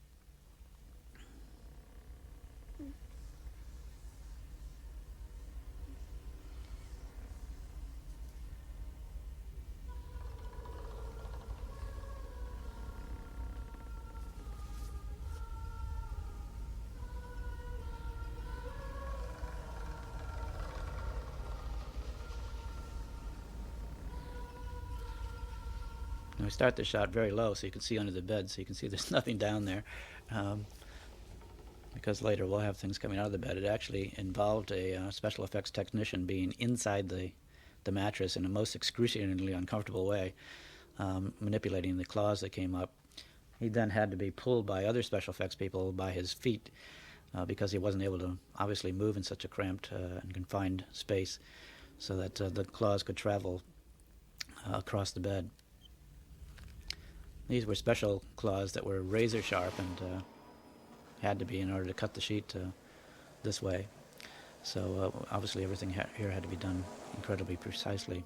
We start the shot very low so you can see under the bed, so you can see there's nothing down there, because later we'll have things coming out of the bed. It actually involved a special effects technician being inside the mattress in a most excruciatingly uncomfortable way, manipulating the claws that came up. He then had to be pulled by other special effects people by his feet because he wasn't able to obviously move in such a cramped and confined space, so that the claws could travel across the bed. These were special claws that were razor sharp and had to be in order to cut the sheet this way. So obviously everything here had to be done incredibly precisely.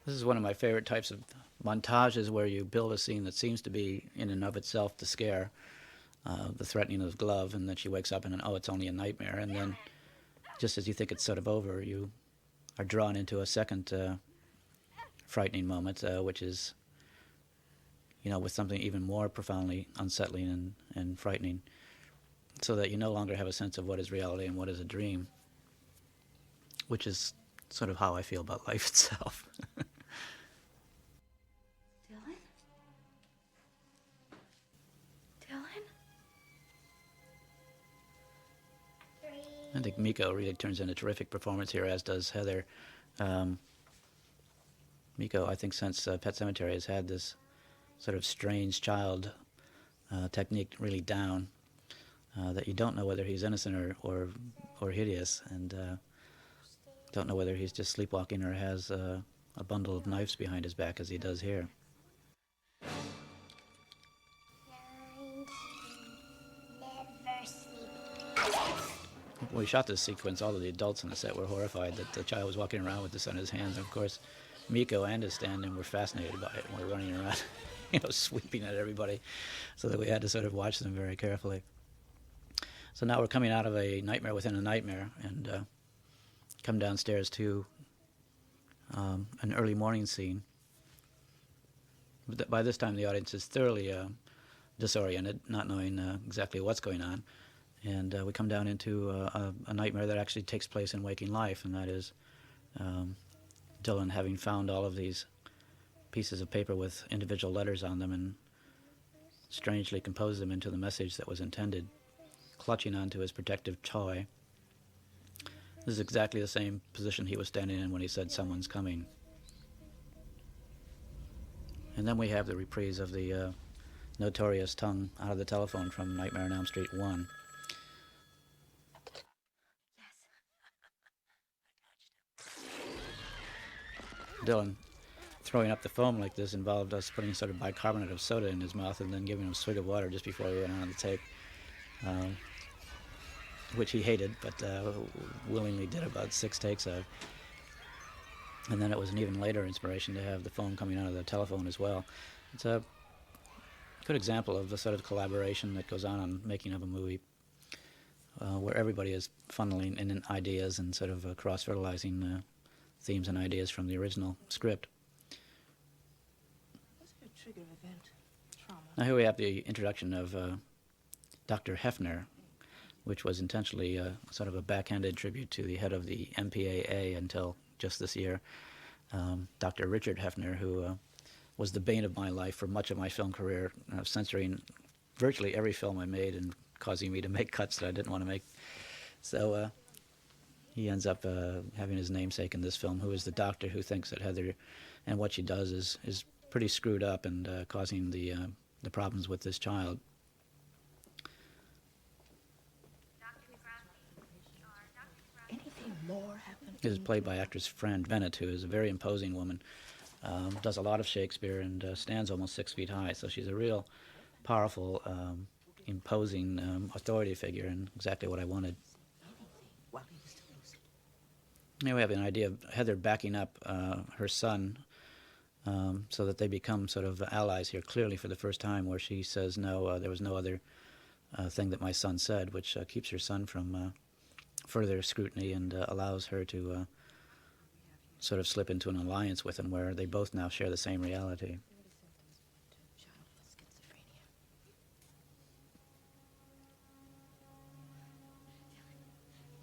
This is one of my favorite types of montages where you build a scene that seems to be in and of itself the scare, the threatening of the glove, and then she wakes up and, oh, it's only a nightmare. And then just as you think it's sort of over, you are drawn into a second frightening moment, which is, with something even more profoundly unsettling and frightening, so that you no longer have a sense of what is reality and what is a dream, which is sort of how I feel about life itself. Dylan? Dylan? I think Miko really turns in a terrific performance here, as does Heather. Miko, I think since Pet Sematary, has had this sort of strange child technique really down, that you don't know whether he's innocent or hideous, and don't know whether he's just sleepwalking or has a bundle of knives behind his back, as he does here. When we shot this sequence, all of the adults on the set were horrified that the child was walking around with this on his hands. And of course, Miko and his stand-in were fascinated by it and were running around, sweeping at everybody, so that we had to sort of watch them very carefully. So now we're coming out of a nightmare within a nightmare, and come downstairs to an early morning scene. But by this time, the audience is thoroughly disoriented, not knowing exactly what's going on. And we come down into a nightmare that actually takes place in waking life, and that is Dylan having found all of these pieces of paper with individual letters on them and strangely composed them into the message that was intended, clutching onto his protective toy. This is exactly the same position he was standing in when he said, "Someone's coming." And then we have the reprise of the notorious tongue out of the telephone from Nightmare on Elm Street 1. Dylan throwing up the foam like this involved us putting sort of bicarbonate of soda in his mouth and then giving him a swig of water just before we went on the tape, which he hated, but willingly did about 6 takes of. And then it was an even later inspiration to have the foam coming out of the telephone as well. It's a good example of the sort of collaboration that goes on making of a movie, where everybody is funneling in ideas and sort of cross-fertilizing themes and ideas from the original script. What's your trigger event? Trauma. Now here we have the introduction of Dr. Hefner, which was intentionally sort of a backhanded tribute to the head of the MPAA until just this year, Dr. Richard Hefner, who was the bane of my life for much of my film career, censoring virtually every film I made and causing me to make cuts that I didn't want to make. So he ends up having his namesake in this film, who is the doctor who thinks that Heather and what she does is pretty screwed up and causing the problems with this child. Anything more happened? It is played by actress Fran Bennett, who is a very imposing woman, does a lot of Shakespeare, and stands almost 6 feet high. So she's a real powerful, imposing authority figure, and exactly what I wanted. Here we have an idea of Heather backing up her son so that they become sort of allies here, clearly for the first time, where she says, no, there was no other thing that my son said, which keeps her son from further scrutiny and allows her to sort of slip into an alliance with him, where they both now share the same reality.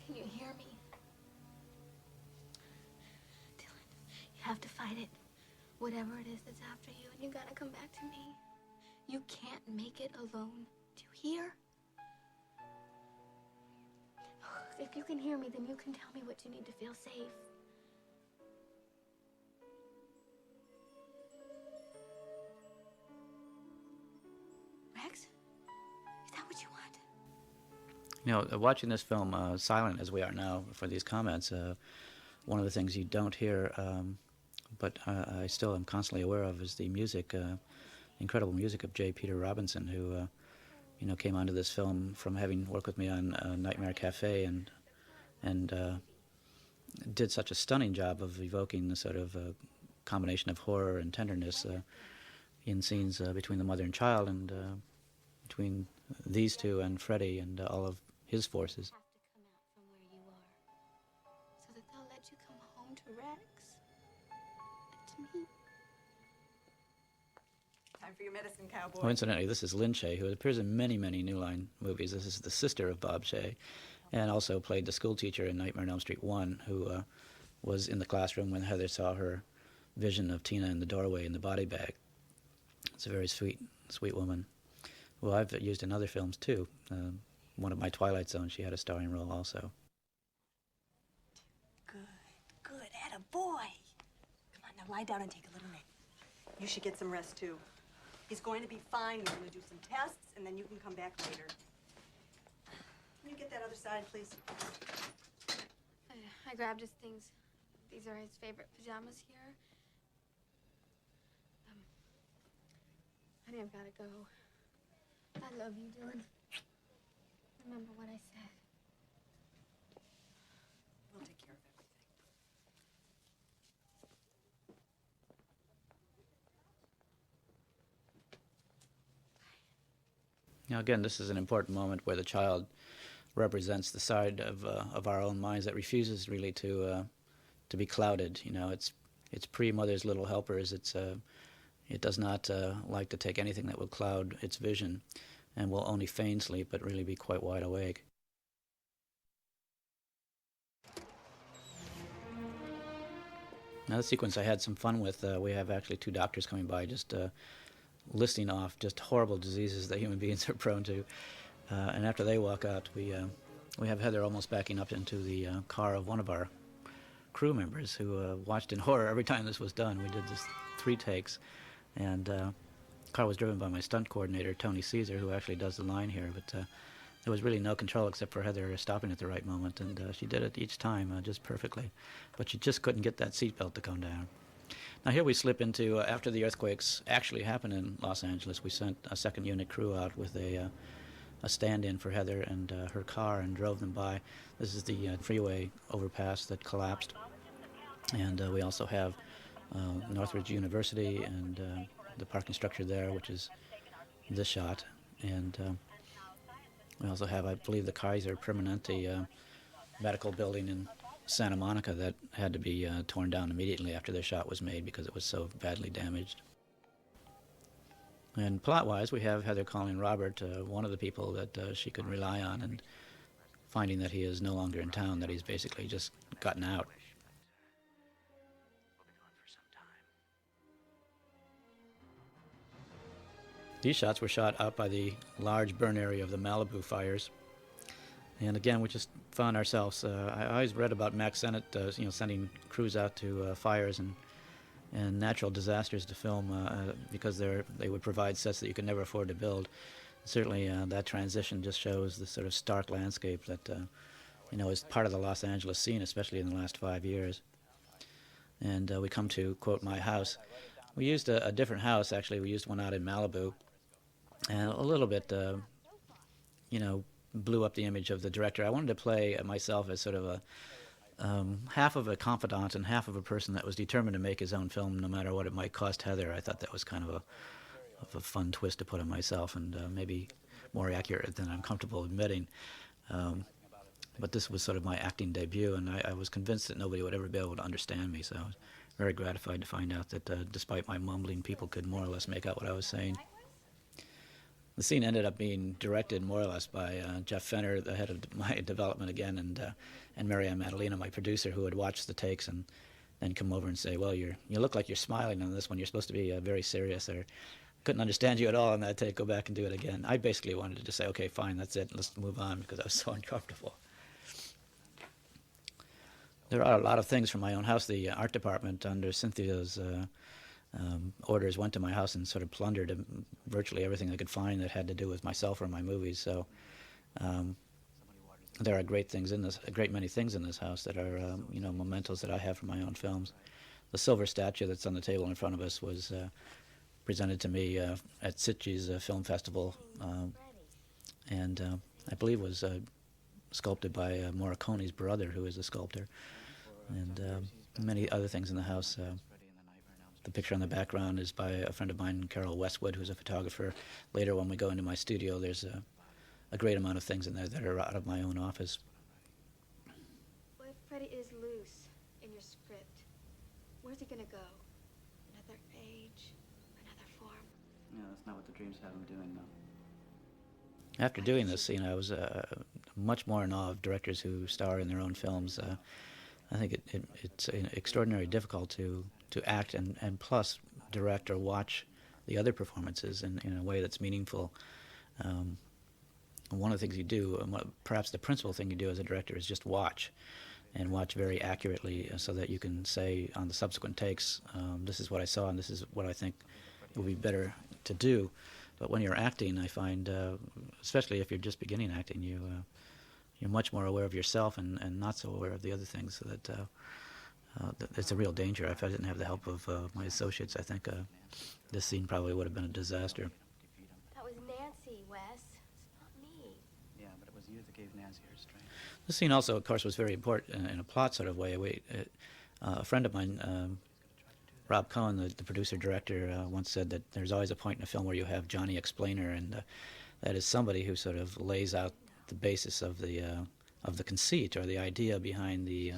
Can you hear me? Dylan, you have to fight it. Whatever it is that's after you, and you gotta come back to me. You can't make it alone. Do you hear? If you can hear me, then you can tell me what you need to feel safe. Rex? Is that what you want? Watching this film silent as we are now for these comments, one of the things you don't hear, but I still am constantly aware of, is the music, incredible music of J. Peter Robinson, who came onto this film from having worked with me on Nightmare Cafe and did such a stunning job of evoking the sort of combination of horror and tenderness in scenes between the mother and child, and between these two and Freddy and all of his forces. Have to come out from where you are, so that they'll let you come home to Rex and to me. Time for your medicine, cowboy. Coincidentally, this is Lynn Shay, who appears in many, many New Line movies. This is the sister of Bob Shay, and also played the school teacher in Nightmare on Elm Street 1, who was in the classroom when Heather saw her vision of Tina in the doorway in the body bag. It's a very sweet, sweet woman. Well, I've used in other films, too. One of my Twilight Zone, she had a starring role also. Good, atta boy. Come on, now lie down and take a little nap. You should get some rest, too. He's going to be fine. We're going to do some tests, and then you can come back later. Can you get that other side, please? I grabbed his things. These are his favorite pajamas here. Honey, I've got to go. I love you, Dylan. Remember what I said. We'll take care of everything. Now, again, this is an important moment where the child represents the side of our own minds that refuses really to be clouded. You know, it's pre-Mother's Little Helpers. It does not like to take anything that will cloud its vision, and will only feign sleep but really be quite wide awake. Now, the sequence I had some fun with. We have actually two doctors coming by just listing off just horrible diseases that human beings are prone to. And after they walk out, we have Heather almost backing up into the car of one of our crew members who watched in horror every time this was done. We did this 3 takes, and the car was driven by my stunt coordinator, Tony Caesar, who actually does the line here. But there was really no control except for Heather stopping at the right moment, and she did it each time just perfectly. But she just couldn't get that seatbelt to come down. Now here we slip into, after the earthquakes actually happened in Los Angeles, we sent a second unit crew out with a stand-in for Heather and her car and drove them by. This is the freeway overpass that collapsed. And we also have Northridge University and the parking structure there, which is this shot. And we also have, I believe, the Kaiser Permanente medical building in Santa Monica that had to be torn down immediately after the shot was made because it was so badly damaged. And plot-wise, we have Heather calling Robert, one of the people that she could rely on, and finding that he is no longer in town, that he's basically just gotten out. These shots were shot out by the large burn area of the Malibu fires. And again, we just found ourselves, I always read about Max Sennett, sending crews out to fires and natural disasters to film because they would provide sets that you could never afford to build. Certainly that transition just shows the sort of stark landscape that, is part of the Los Angeles scene, especially in the last 5 years. And we come to, quote, my house. We used a different house, actually. We used one out in Malibu. And a little bit, blew up the image of the director. I wanted to play myself as sort of a half of a confidant and half of a person that was determined to make his own film no matter what it might cost Heather. I thought that was kind of a fun twist to put on myself, and maybe more accurate than I'm comfortable admitting. But this was sort of my acting debut, and I was convinced that nobody would ever be able to understand me, so I was very gratified to find out that despite my mumbling, people could more or less make out what I was saying. The scene ended up being directed more or less by Jeff Fenner, the head of my development again, and Marianne Madalena, my producer, who had watched the takes and then come over and say, well, you look like you're smiling on this one. You're supposed to be very serious, or couldn't understand you at all on that take. Go back and do it again. I basically wanted to just say, okay, fine, that's it. Let's move on, because I was so uncomfortable. There are a lot of things from my own house. The art department under Cynthia's orders went to my house and sort of plundered virtually everything they could find that had to do with myself or my movies. So there are great many things in this house that are mementos that I have from my own films. The silver statue that's on the table in front of us was presented to me at Sitges Film Festival, and I believe was sculpted by Morricone's brother, who is a sculptor, and many other things in the house. The picture on the background is by a friend of mine, Carol Westwood, who's a photographer. Later, when we go into my studio, there's a great amount of things in there that are out of my own office. What if Freddy is loose in your script? Where's he gonna go? Another age? Another form? Yeah, that's not what the dreams have him doing, though. After doing this scene, I was much more in awe of directors who star in their own films. I think it's extraordinarily difficult to act and plus direct or watch the other performances in a way that's meaningful. One of the things you do, perhaps the principal thing you do as a director, is just watch, and watch very accurately so that you can say on the subsequent takes, this is what I saw and this is what I think would be better to do. But when you're acting, I find, especially if you're just beginning acting, you're much more aware of yourself and not so aware of the other things, so that it's a real danger. If I didn't have the help of my associates, I think this scene probably would have been a disaster. That was Nancy, Wes. It's not me. Yeah, but it was you that gave Nancy her strength. This scene also, of course, was very important in a plot sort of way. A friend of mine, Rob Cohen, the producer-director, once said that there's always a point in a film where you have Johnny Explainer, and that is somebody who sort of lays out the basis of the conceit or the idea behind the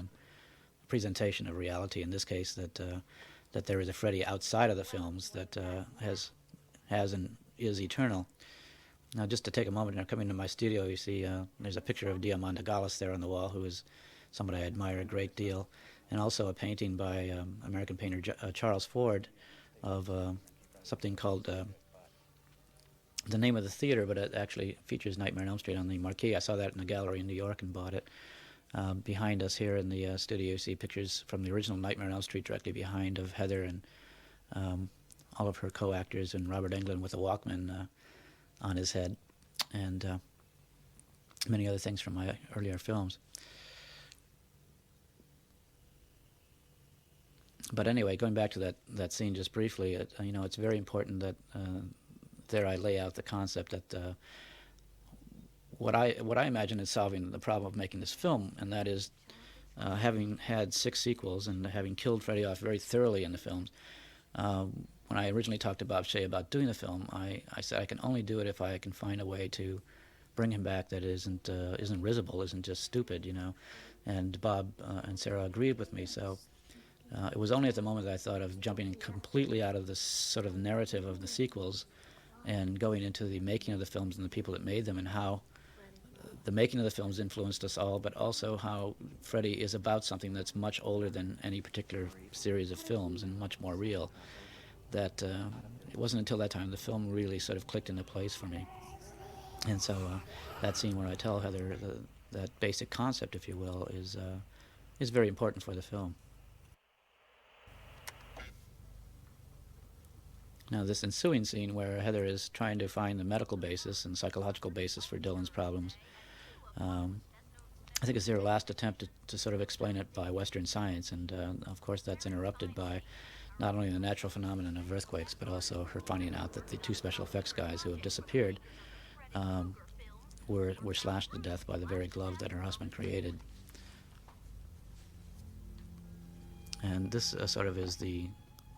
presentation of reality. In this case, that there is a Freddy outside of the films that has and is eternal. Now, just to take a moment, now coming to my studio, you see there's a picture of Diamanda Gallis there on the wall, who is somebody I admire a great deal, and also a painting by American painter Charles Ford of something called the name of the theater, but it actually features Nightmare on Elm Street on the marquee. I saw that in a gallery in New York and bought it. Behind us here in the studio, you see pictures from the original Nightmare on Elm Street directly behind of Heather and all of her co-actors, and Robert Englund with a Walkman on his head, and many other things from my earlier films. But anyway, going back to that scene just briefly, it's very important that there I lay out the concept that what I imagine is solving the problem of making this film, and that is having had 6 sequels and having killed Freddy off very thoroughly in the films. When I originally talked to Bob Shaye about doing the film, I said I can only do it if I can find a way to bring him back that isn't risible, isn't just stupid, And Bob and Sarah agreed with me, so it was only at the moment that I thought of jumping completely out of the sort of narrative of the sequels and going into the making of the films and the people that made them, and how the making of the films influenced us all, but also how Freddy is about something that's much older than any particular series of films and much more real. That it wasn't until that time the film really sort of clicked into place for me. And so that scene where I tell Heather that basic concept, if you will, is very important for the film. Now, this ensuing scene where Heather is trying to find the medical basis and psychological basis for Dylan's problems, I think it's their last attempt to sort of explain it by Western science, and of course that's interrupted by not only the natural phenomenon of earthquakes, but also her finding out that the 2 special effects guys who have disappeared were slashed to death by the very glove that her husband created. And this sort of is the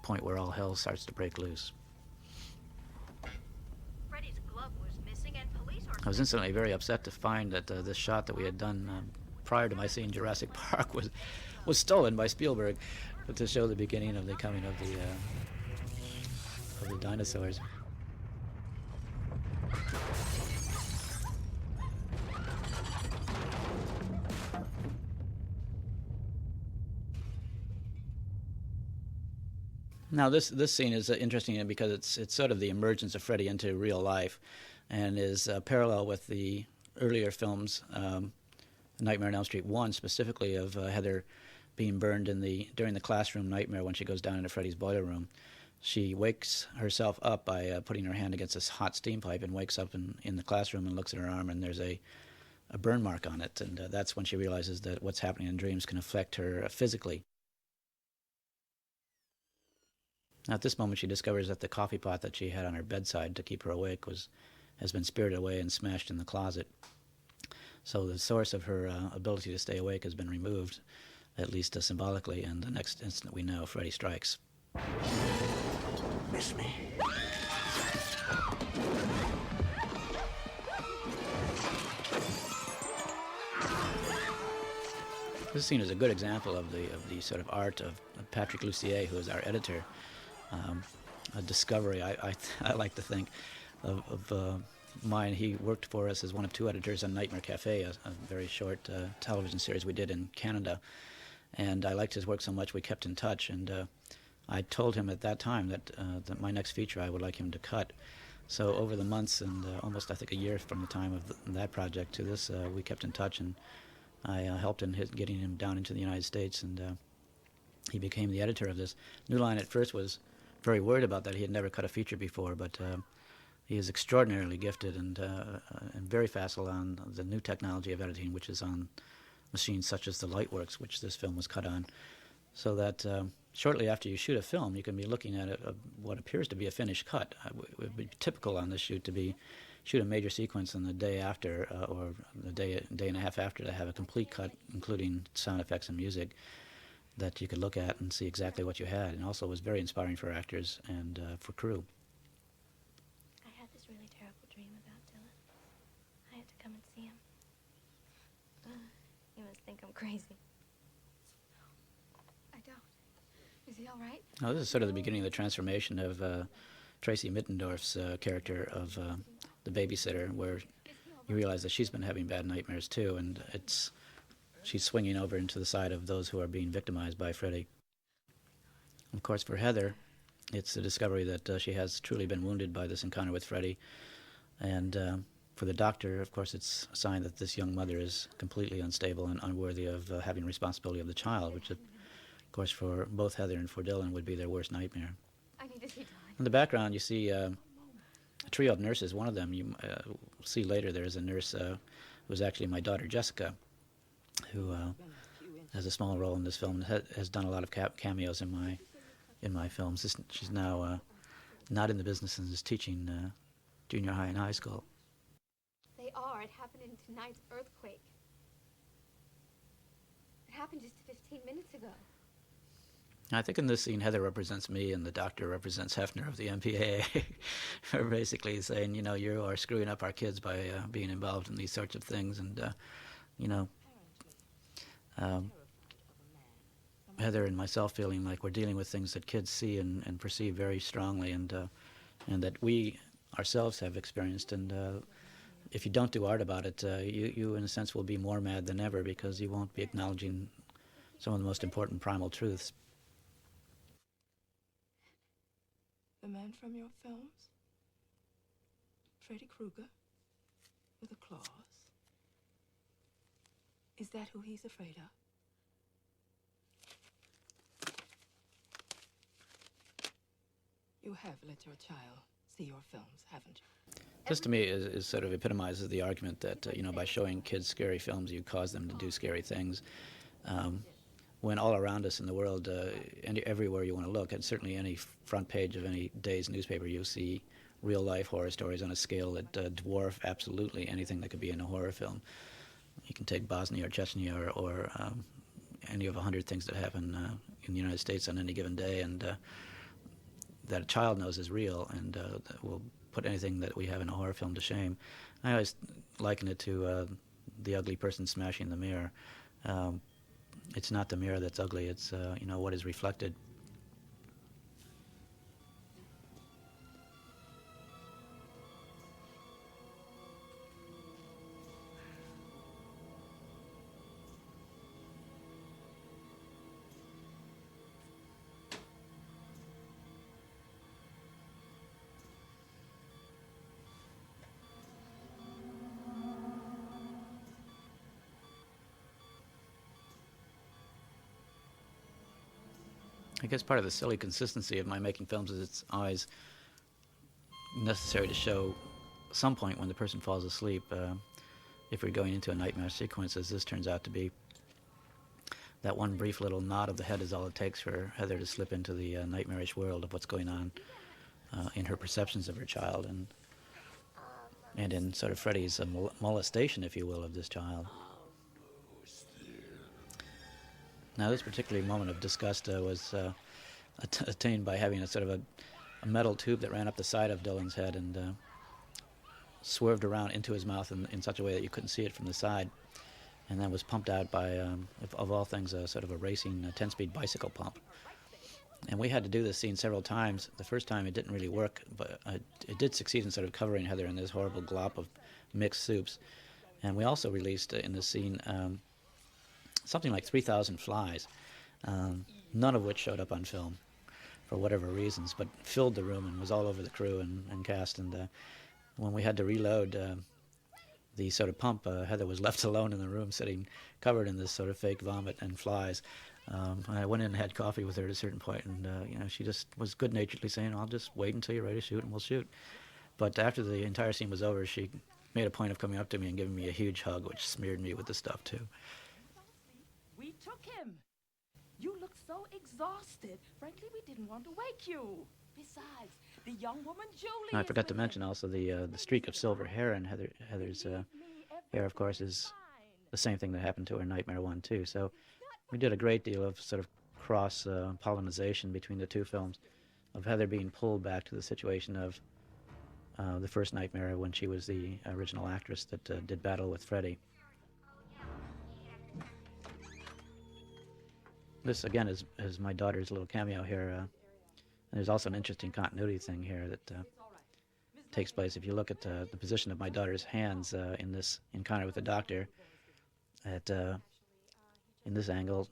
point where all hell starts to break loose. I was instantly very upset to find that this shot that we had done prior to my seeing Jurassic Park was stolen by Spielberg to show the beginning of the coming of the dinosaurs. Now this scene is interesting because it's sort of the emergence of Freddy into real life, and is parallel with the earlier films, Nightmare on Elm Street 1 specifically, of Heather being burned during the classroom nightmare when she goes down into Freddy's boiler room. She wakes herself up by putting her hand against this hot steam pipe, and wakes up in the classroom and looks at her arm, and there's a burn mark on it, and that's when she realizes that what's happening in dreams can affect her physically. Now, at this moment, she discovers that the coffee pot that she had on her bedside to keep her awake has been spirited away and smashed in the closet. So the source of her ability to stay awake has been removed, at least symbolically, and the next instant we know Freddy strikes. Miss me. This scene is a good example of the sort of art of Patrick Lussier, who is our editor. A discovery, I like to think, of mine. He worked for us as one of two editors on Nightmare Cafe, a very short television series we did in Canada. And I liked his work so much we kept in touch. And I told him at that time that my next feature I would like him to cut. So over the months and almost I think a year from the time of that project to this, we kept in touch, and I helped in getting him down into the United States, and he became the editor of this. New Line at first was very worried about that. He had never cut a feature before, but he is extraordinarily gifted and very facile on the new technology of editing, which is on machines such as the Lightworks, which this film was cut on. So that shortly after you shoot a film, you can be looking at what appears to be a finished cut. It would be typical on this shoot to shoot a major sequence and the day after, or the day and a half after, to have a complete cut, including sound effects and music, that you could look at and see exactly what you had. And also was very inspiring for actors and for crew. I had this really terrible dream about Dylan. I had to come and see him. You must think I'm crazy. I don't. Is he all right? Now, this is sort of the beginning of the transformation of Tracy Mittendorf's character of the babysitter, where you realize that she's been having bad nightmares too, and she's swinging over into the side of those who are being victimized by Freddy. Of course, for Heather, it's the discovery that she has truly been wounded by this encounter with Freddy, and for the doctor, of course, it's a sign that this young mother is completely unstable and unworthy of having responsibility of the child, which, of course, for both Heather and for Dylan would be their worst nightmare. I need to see Dylan. In the background, you see a trio of nurses. One of them, you see later, there's a nurse who was actually my daughter Jessica, who has a small role in this film and has done a lot of cameos in my films. She's now not in the business and is teaching junior high and high school. They are. It happened in tonight's earthquake. It happened just 15 minutes ago. I think in this scene, Heather represents me and the doctor represents Hefner of the MPAA. We're basically saying, you are screwing up our kids by being involved in these sorts of things. And, Heather and myself feeling like we're dealing with things that kids see and perceive very strongly, and that we ourselves have experienced. And if you don't do art about it, you, in a sense, will be more mad than ever because you won't be acknowledging some of the most important primal truths. The man from your films? Freddy Krueger? With the claws? Is that who he's afraid of? You have let your child see your films, haven't you? This, to me, is sort of epitomizes the argument that, by showing kids scary films, you cause them to do scary things. When all around us in the world, everywhere you want to look, and certainly any front page of any day's newspaper, you'll see real-life horror stories on a scale that dwarf absolutely anything that could be in a horror film. You can take Bosnia or Chechnya or any of 100 things that happen in the United States on any given day, and that a child knows is real, and that will put anything that we have in a horror film to shame. I always liken it to the ugly person smashing the mirror. It's not the mirror that's ugly, it's what is reflected. I guess part of the silly consistency of my making films is it's always necessary to show some point when the person falls asleep. If we're going into a nightmare sequence, as this turns out to be, that one brief little nod of the head is all it takes for Heather to slip into the nightmarish world of what's going on in her perceptions of her child, and in sort of Freddy's molestation, if you will, of this child. Now, this particular moment of disgust was attained by having a sort of a metal tube that ran up the side of Dylan's head and swerved around into his mouth in such a way that you couldn't see it from the side, and then was pumped out by, of all things, a sort of a racing 10-speed bicycle pump. And we had to do this scene several times. The first time it didn't really work, but it did succeed in sort of covering Heather in this horrible glop of mixed soups. And we also released in this scene something like 3,000 flies, none of which showed up on film for whatever reasons, but filled the room and was all over the crew and cast. And when we had to reload the sort of pump, Heather was left alone in the room, sitting covered in this sort of fake vomit and flies. I went in and had coffee with her at a certain point, and she just was good-naturedly saying, "I'll just wait until you're ready to shoot, and we'll shoot." But after the entire scene was over, she made a point of coming up to me and giving me a huge hug, which smeared me with the stuff too. We took him. You look so exhausted. Frankly, we didn't want to wake you. Besides, the young woman Julie. I forgot to mention also the streak of silver hair in Heather's hair, of course, is the same thing that happened to her in Nightmare 1 too. So we did a great deal of sort of cross pollination between the two films, of Heather being pulled back to the situation of the first Nightmare when she was the original actress that did battle with Freddy. This again is my daughter's little cameo here. There's also an interesting continuity thing here that takes place. If you look at the position of my daughter's hands in this encounter with the doctor, in this angle,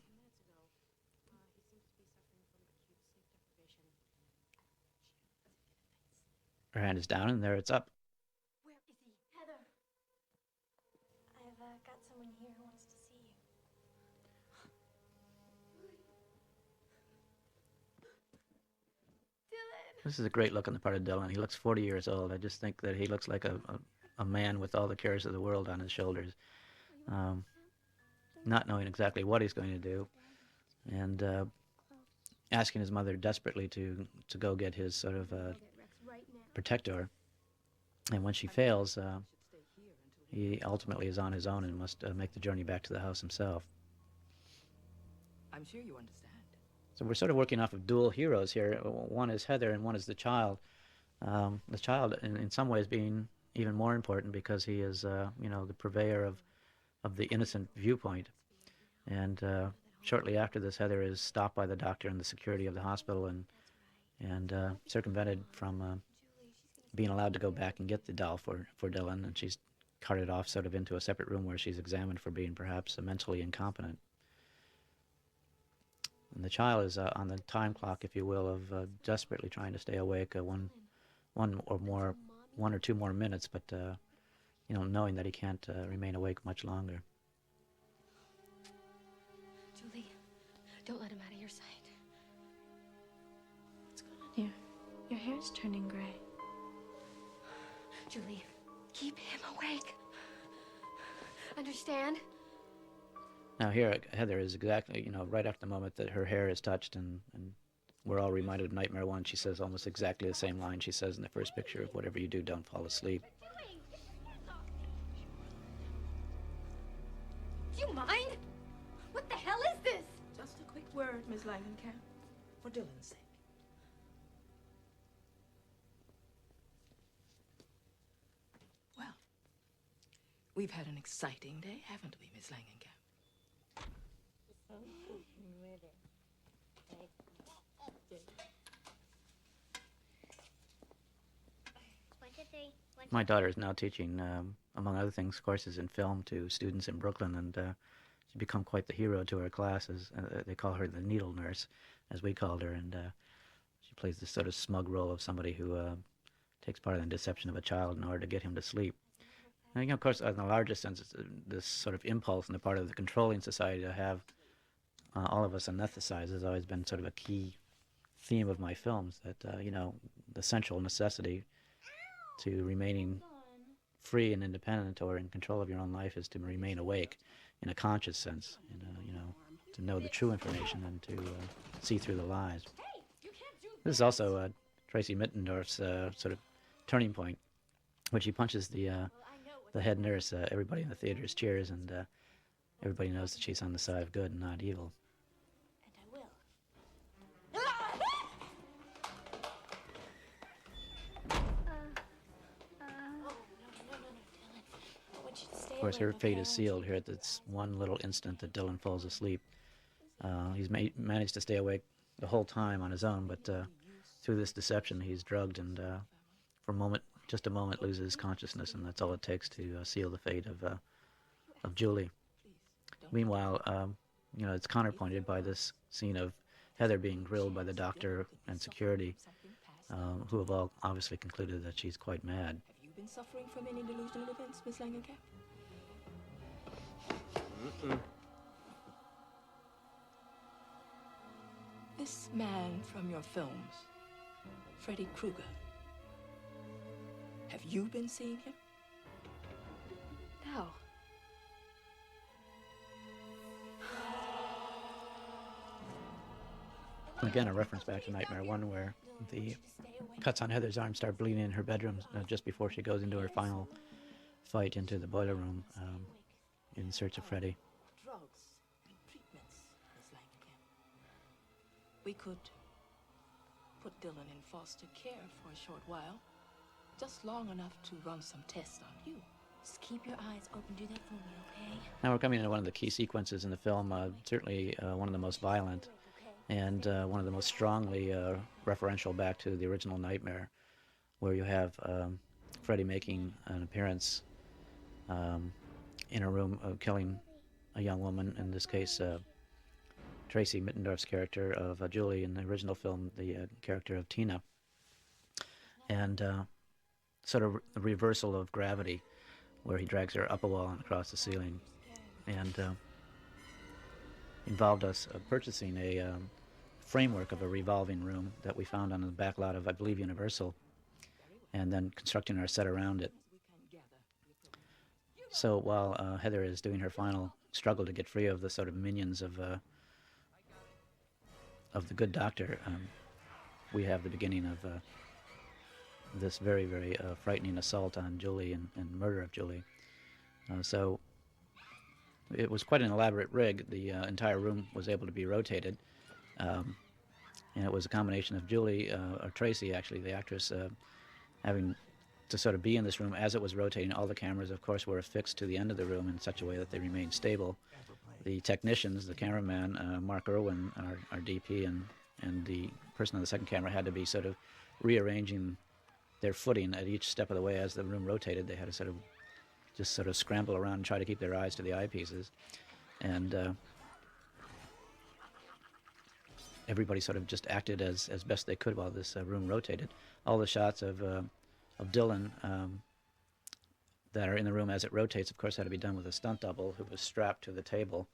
her hand is down and there it's up. Where is he? Heather! I've got someone here who wants to see you. Dylan! This is a great look on the part of Dylan. He looks 40 years old. I just think that he looks like a man with all the cares of the world on his shoulders. Not knowing exactly what he's going to do, and asking his mother desperately to go get his sort of protector. And when she fails, he ultimately is on his own and must make the journey back to the house himself. I'm sure you understand. So we're sort of working off of dual heroes here. One is Heather and one is the child. The child, in some ways, being even more important because he is, the purveyor of the innocent viewpoint. And shortly after this, Heather is stopped by the doctor and the security of the hospital and circumvented from being allowed to go back and get the doll for Dylan, and she's carted off sort of into a separate room where she's examined for being perhaps mentally incompetent. And the child is on the time clock, if you will, of desperately trying to stay awake one or two more minutes, but knowing that he can't remain awake much longer. Julie, don't let him out of your sight. What's going on here? Your hair's turning gray. Julie, keep him awake. Understand? Now here, Heather is exactly, right after the moment that her hair is touched, and we're all reminded of Nightmare 1. She says almost exactly the same line she says in the first picture of "Whatever you do, don't fall asleep." Do you mind? What the hell is this? Just a quick word, Miss Langenkamp, for Dylan's sake. Well, we've had an exciting day, haven't we, Miss Langenkamp? My daughter is now teaching, among other things, courses in film to students in Brooklyn, and she's become quite the hero to her classes. They call her the needle nurse, as we called her, and she plays this sort of smug role of somebody who takes part in the deception of a child in order to get him to sleep. And, of course, in the larger sense, it's this sort of impulse on the part of the controlling society to have all of us anesthetized has always been sort of a key theme of my films, that, the central necessity to remaining free and independent or in control of your own life is to remain awake in a conscious sense, to know the true information and to see through the lies. This is also Tracy Mittendorf's sort of turning point, when she punches the head nurse. Everybody in the theaters cheers, and everybody knows that she's on the side of good and not evil. And I will. Of course, her fate is sealed here at this one little instant that Dylan falls asleep. He's managed to stay awake the whole time on his own, but through this deception, he's drugged and for a moment, just a moment, loses consciousness, and that's all it takes to seal the fate of Julie. Meanwhile, it's counterpointed by this scene of Heather being grilled by the doctor and security, who have all obviously concluded that she's quite mad. Have you been suffering from any delusional events, Miss Langenkamp? This man from your films, Freddy Krueger, have you been seeing him? No. Again, a reference back to Nightmare 1, where the cuts on Heather's arm start bleeding in her bedroom just before she goes into her final fight into the boiler room in search of Freddy. Drugs and treatments, Miss Langenkamp. We could put Dylan in foster care for a short while, just long enough to run some tests on you. Just keep your eyes open. Do that for me, okay? Now we're coming into one of the key sequences in the film, certainly one of the most violent, and one of the most strongly referential back to the original Nightmare, where you have Freddy making an appearance in a room killing a young woman, in this case Tracy Mittendorf's character of Julie, in the original film the character of Tina, and sort of the reversal of gravity, where he drags her up a wall and across the ceiling, and involved us purchasing a framework of a revolving room that we found on the back lot of, I believe, Universal, and then constructing our set around it. So while Heather is doing her final struggle to get free of the sort of minions of the good doctor, we have the beginning of this very, very frightening assault on Julie and murder of Julie. So it was quite an elaborate rig. The entire room was able to be rotated. And it was a combination of Julie, or Tracy actually, the actress, having to sort of be in this room as it was rotating. All the cameras, of course, were affixed to the end of the room in such a way that they remained stable. The technicians, the cameraman, Mark Irwin, our DP, and the person on the second camera had to be sort of rearranging their footing at each step of the way as the room rotated. They had to sort of scramble around and try to keep their eyes to the eyepieces. And everybody sort of just acted as best they could while this room rotated. All the shots of Dylan that are in the room as it rotates, of course, had to be done with a stunt double who was strapped to the table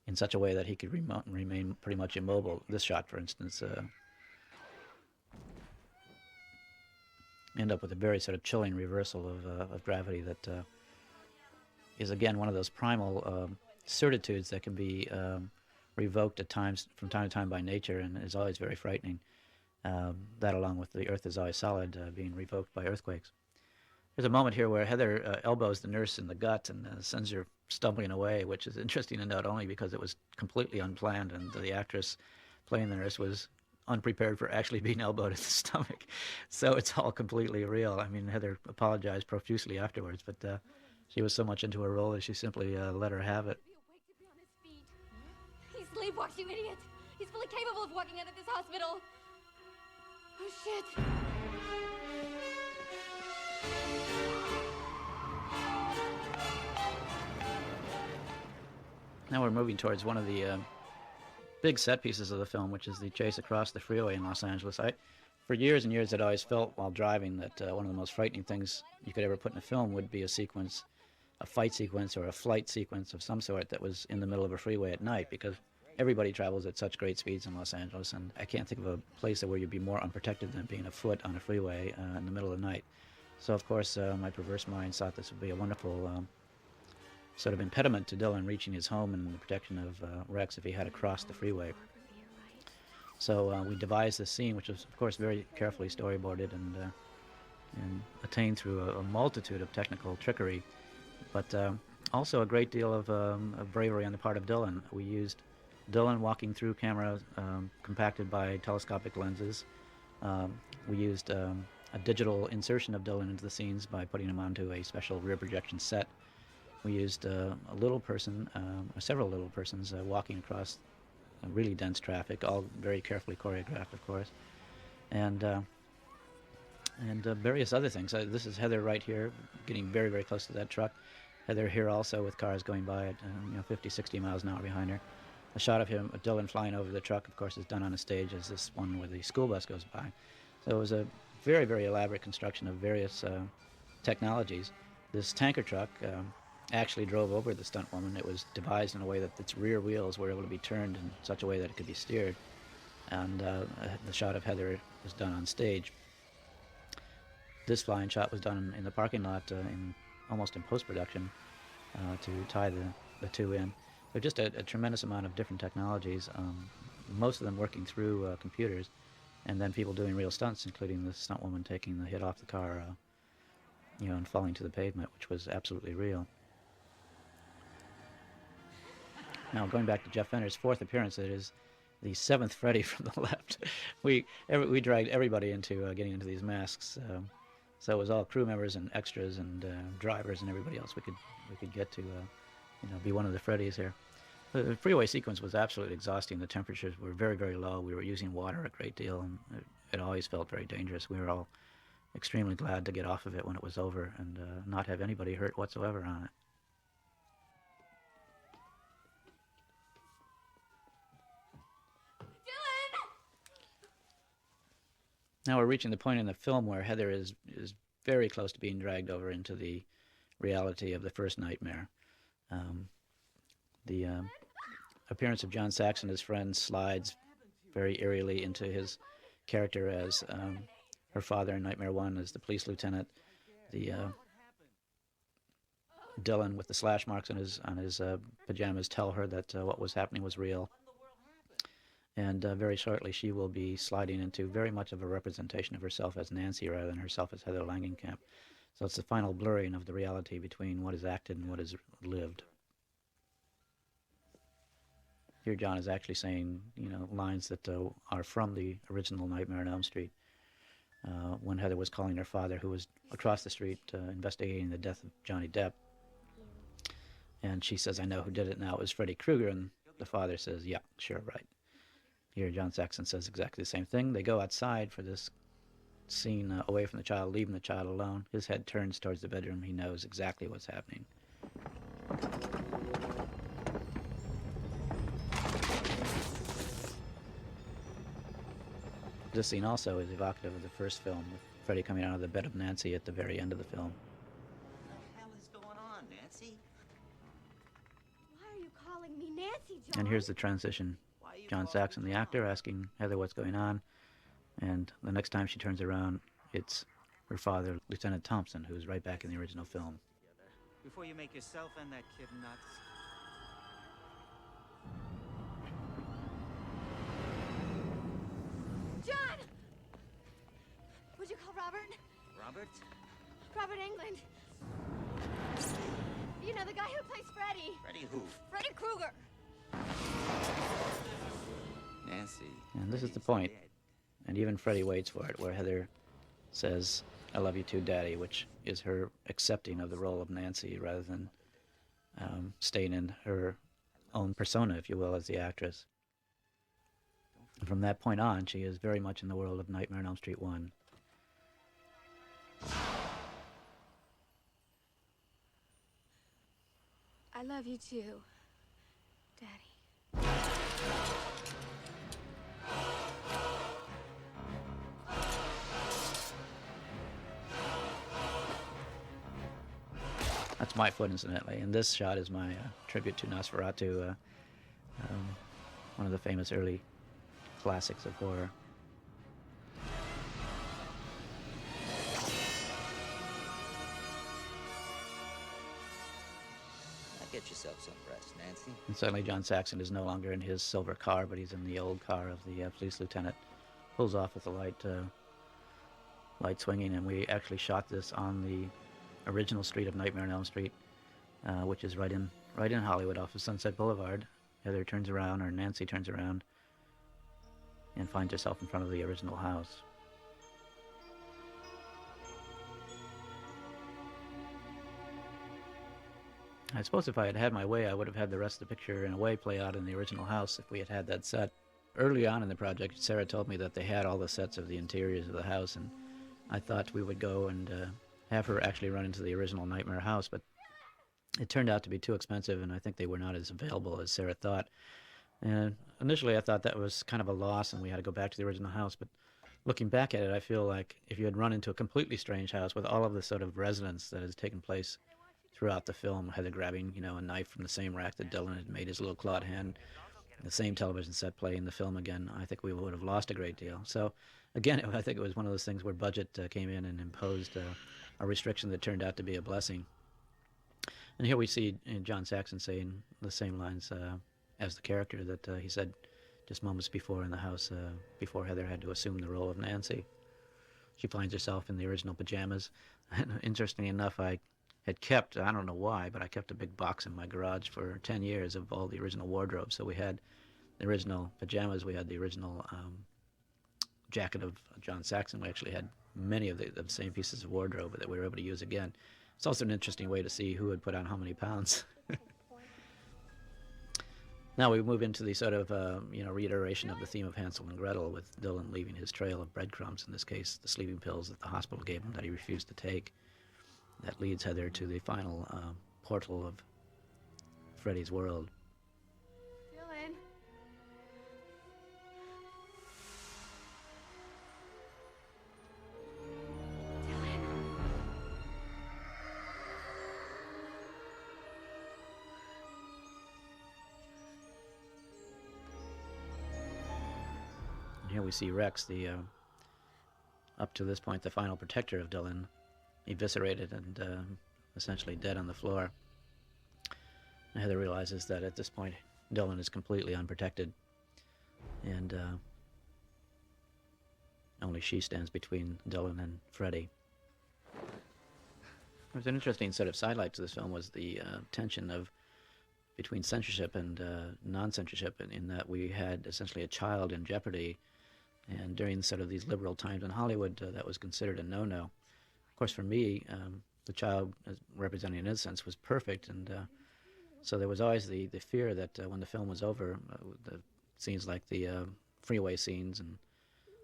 in such a way that he could remain pretty much immobile. This shot, for instance, end up with a very sort of chilling reversal of gravity that is, again, one of those primal certitudes that can be revoked at times, from time to time, by nature, and is always very frightening. That, along with the earth is always solid, being revoked by earthquakes. There's a moment here where Heather elbows the nurse in the gut and sends her stumbling away, which is interesting to note only because it was completely unplanned, and the actress playing the nurse was unprepared for actually being elbowed in the stomach. So it's all completely real. I mean, Heather apologized profusely afterwards, but she was so much into her role that she simply let her have it. He sleepwalks, you idiot! He's fully capable of walking out of this hospital! Oh, shit! Now we're moving towards one of the big set pieces of the film, which is the chase across the freeway in Los Angeles. For years and years, I'd always felt while driving that one of the most frightening things you could ever put in a film would be a fight sequence or a flight sequence of some sort that was in the middle of a freeway at night, because everybody travels at such great speeds in Los Angeles, and I can't think of a place where you'd be more unprotected than being afoot on a freeway in the middle of the night. So, of course, my perverse mind thought this would be a wonderful sort of impediment to Dylan reaching his home and the protection of Rex if he had to cross the freeway. So we devised this scene, which was, of course, very carefully storyboarded and attained through a multitude of technical trickery, but also a great deal of bravery on the part of Dylan. We used Dylan walking through camera compacted by telescopic lenses. We used a digital insertion of Dylan into the scenes by putting him onto a special rear projection set. we used a little person, or several little persons walking across really dense traffic, all very carefully choreographed, of course, and various other things. This is Heather right here, getting very, very close to that truck. Heather here also with cars going by at 50, 60 miles an hour behind her. A shot of him, Dylan, flying over the truck, of course, is done on a stage as this one where the school bus goes by. So it was a very, very elaborate construction of various technologies. This tanker truck actually drove over the stunt woman. It was devised in a way that its rear wheels were able to be turned in such a way that it could be steered. And the shot of Heather was done on stage. This flying shot was done in the parking lot almost in post-production to tie the two in. So just a tremendous amount of different technologies, most of them working through computers, and then people doing real stunts, including the stunt woman taking the hit off the car, and falling to the pavement, which was absolutely real. Now, going back to Jeff Fenner's fourth appearance, it is the seventh Freddy from the left. We dragged everybody into getting into these masks. So it was all crew members and extras and drivers and everybody else we could get to, be one of the Freddys here. The freeway sequence was absolutely exhausting. The temperatures were very, very low. We were using water a great deal, and it always felt very dangerous. We were all extremely glad to get off of it when it was over and not have anybody hurt whatsoever on it. Now we're reaching the point in the film where Heather is very close to being dragged over into the reality of the first nightmare. The appearance of John Saxon, his friend, slides very eerily into his character as her father in Nightmare 1 as the police lieutenant. The Dylan with the slash marks on his pajamas tell her that what was happening was real. And very shortly she will be sliding into very much of a representation of herself as Nancy rather than herself as Heather Langenkamp. So it's the final blurring of the reality between what is acted and what is lived. Here John is actually saying, lines that are from the original Nightmare on Elm Street. When Heather was calling her father, who was across the street investigating the death of Johnny Depp. And she says, "I know who did it now. It was Freddy Krueger." And the father says, "Yeah, sure, right." Here John Saxon says exactly the same thing. They go outside for this scene away from the child, leaving the child alone. His head turns towards the bedroom. He knows exactly what's happening. This scene also is evocative of the first film, with Freddy coming out of the bed of Nancy at the very end of the film. What the hell is going on, Nancy? Why are you calling me Nancy, John? And here's the transition. John Saxon, the actor, asking Heather what's going on, and the next time she turns around, it's her father, Lieutenant Thompson, who's right back in the original film. Before you make yourself and that kid nuts. John! Would you call Robert? Robert? Robert Englund. You know, the guy who plays Freddy. Freddy who? Freddy Krueger. Nancy. And this is the point, and even Freddy waits for it, where Heather says, "I love you too, Daddy," which is her accepting of the role of Nancy rather than staying in her own persona, if you will, as the actress. And from that point on, she is very much in the world of Nightmare on Elm Street 1. I love you too, Daddy. That's my foot, incidentally, and this shot is my tribute to Nosferatu, one of the famous early classics of horror. Get yourself some rest, Nancy. And certainly John Saxon is no longer in his silver car, but he's in the old car of the police lieutenant. Pulls off with the light swinging, and we actually shot this on the original street of Nightmare on Elm Street, which is right in Hollywood off of Sunset Boulevard. Heather turns around, or Nancy turns around, and finds herself in front of the original house. I suppose if I had had my way, I would have had the rest of the picture in a way play out in the original house if we had had that set. Early on in the project, Sarah told me that they had all the sets of the interiors of the house, and I thought we would go and have her actually run into the original Nighmahr house, but it turned out to be too expensive, and I think they were not as available as Sarah thought. And initially I thought that was kind of a loss and we had to go back to the original house, but looking back at it, I feel like if you had run into a completely strange house with all of the sort of resonance that has taken place throughout the film, Heather grabbing, a knife from the same rack that Dylan had made his little clawed hand, the same television set playing the film again, I think we would have lost a great deal. So again, I think it was one of those things where budget came in and imposed a restriction that turned out to be a blessing. And here we see John Saxon saying the same lines as the character that he said just moments before in the house, before Heather had to assume the role of Nancy. She finds herself in the original pajamas. And interestingly enough, I had kept, I don't know why, but I kept a big box in my garage for 10 years of all the original wardrobes. So we had the original pajamas, we had the original jacket of John Saxon. We actually had many of the same pieces of wardrobe that we were able to use again. It's also an interesting way to see who had put on how many pounds. Now we move into the sort of, reiteration of the theme of Hansel and Gretel, with Dylan leaving his trail of breadcrumbs, in this case the sleeping pills that the hospital gave him that he refused to take. That leads Heather to the final portal of Freddy's world. Dylan. And here we see Rex, the up to this point the final protector of Dylan, eviscerated and essentially dead on the floor. And Heather realizes that at this point Dylan is completely unprotected, and only she stands between Dylan and Freddy. There was an interesting sort of sidelight to this film was the tension of between censorship and non-censorship, in that we had essentially a child in jeopardy, and during sort of these liberal times in Hollywood, that was considered a no-no. Of course, for me, the child representing innocence was perfect, and so there was always the fear that when the film was over, the scenes like the Freeway scenes and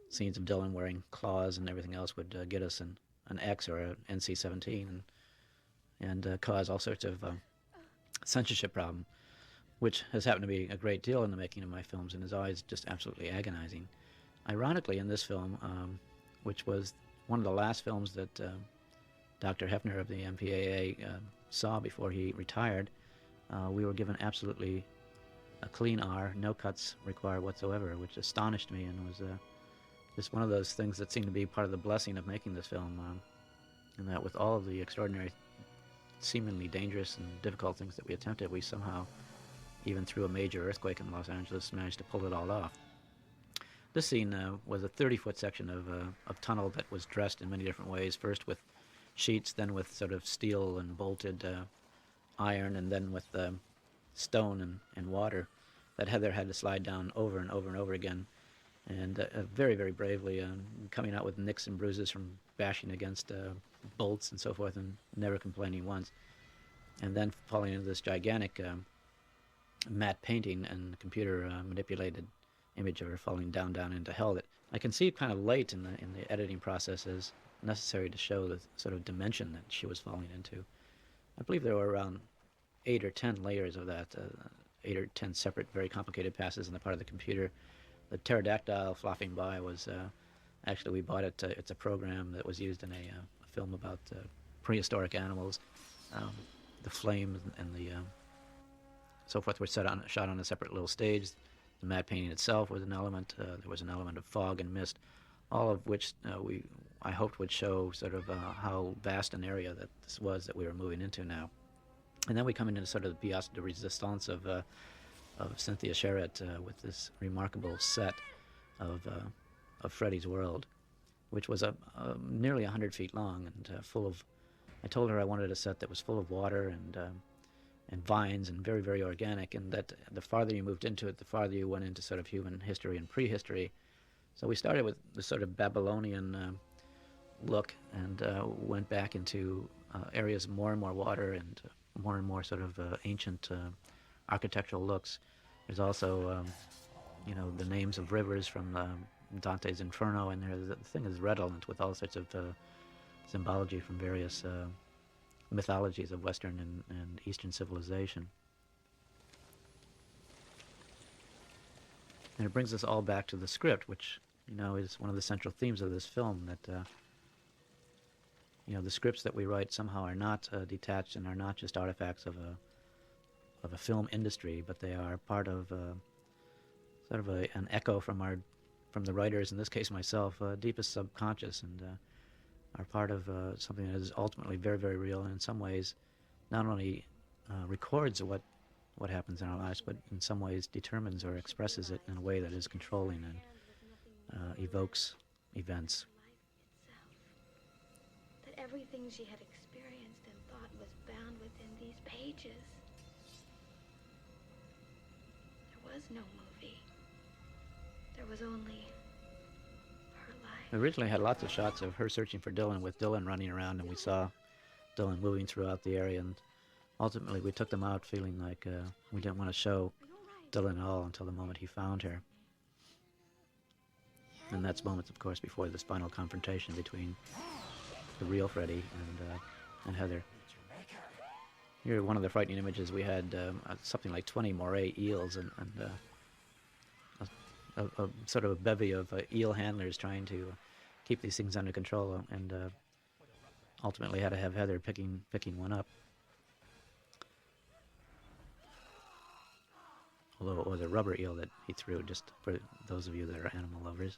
scenes of Dylan wearing claws and everything else would get us an X or an NC-17 and cause all sorts of censorship problem, which has happened to be a great deal in the making of my films and is always just absolutely agonizing. Ironically, in this film, which was one of the last films that Dr. Hefner of the MPAA saw before he retired, we were given absolutely a clean R, no cuts required whatsoever, which astonished me and was just one of those things that seemed to be part of the blessing of making this film, and that with all of the extraordinary, seemingly dangerous and difficult things that we attempted, we somehow, even through a major earthquake in Los Angeles, managed to pull it all off. This scene was a 30-foot section of tunnel that was dressed in many different ways, first with sheets, then with sort of steel and bolted iron, and then with stone and water that Heather had to slide down over and over and over again, and very, very bravely coming out with nicks and bruises from bashing against bolts and so forth, and never complaining once, and then falling into this gigantic matte painting and computer manipulated image of her falling down into hell that I conceived kind of late in the editing process as necessary to show the sort of dimension that she was falling into. I believe there were around 8 or 10 layers of that, 8 or 10 separate, very complicated passes on the part of the computer. The pterodactyl flopping by was actually, we bought it. It's a program that was used in a film about prehistoric animals. The flames and the so forth were shot on a separate little stage. The matte painting itself was an element. There was an element of fog and mist, all of which I hoped would show sort of how vast an area that this was that we were moving into now. And then we come into sort of the pièce de résistance of Cynthia Sherritt with this remarkable set of Freddy's world, which was nearly 100 feet long and full of. I told her I wanted a set that was full of water and vines and very, very organic, and that the farther you moved into it, the farther you went into sort of human history and prehistory. So we started with the sort of Babylonian look and went back into areas of more and more water and more and more sort of ancient architectural looks. There's also, the names of rivers from Dante's Inferno, and the thing is redolent with all sorts of symbology from various mythologies of Western and Eastern civilization. And it brings us all back to the script, which, is one of the central themes of this film, that, the scripts that we write somehow are not detached and are not just artifacts of a film industry, but they are part of sort of an echo from the writers, in this case myself, deepest subconscious, and are part of something that is ultimately very, very real, and in some ways not only records what happens in our lives, but in some ways determines or expresses it in a way that is controlling and evokes events. That everything she had experienced and thought was bound within these pages. There was no movie. There was only her life. We originally had lots of shots of her searching for Dylan, with Dylan running around, and we saw Dylan moving throughout the area, and ultimately we took them out feeling like we didn't want to show Dylan at all until the moment he found her. And that's moments, of course, before this final confrontation between the real Freddy and Heather. Here, one of the frightening images, we had something like 20 moray eels and a sort of a bevy of eel handlers trying to keep these things under control, and ultimately had to have Heather picking one up. Although it was a rubber eel that he threw, just for those of you that are animal lovers.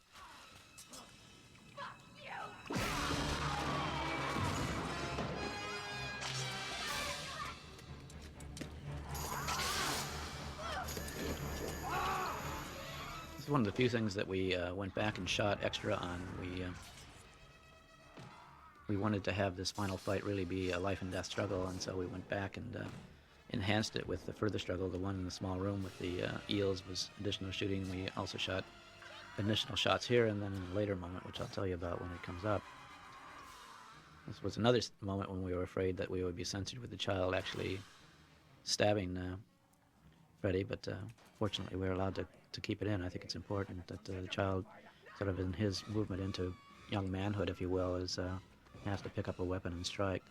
This is one of the few things that we went back and shot extra on. We wanted to have this final fight really be a life and death struggle, and so we went back and enhanced it with the further struggle. The one in the small room with the eels was additional shooting. We also shot additional shots here, and then in a later moment, which I'll tell you about when it comes up. This was another moment when we were afraid that we would be censored with the child actually stabbing Freddy, but fortunately we were allowed to keep it in. I think it's important that the child, sort of in his movement into young manhood, if you will, has to pick up a weapon and strike.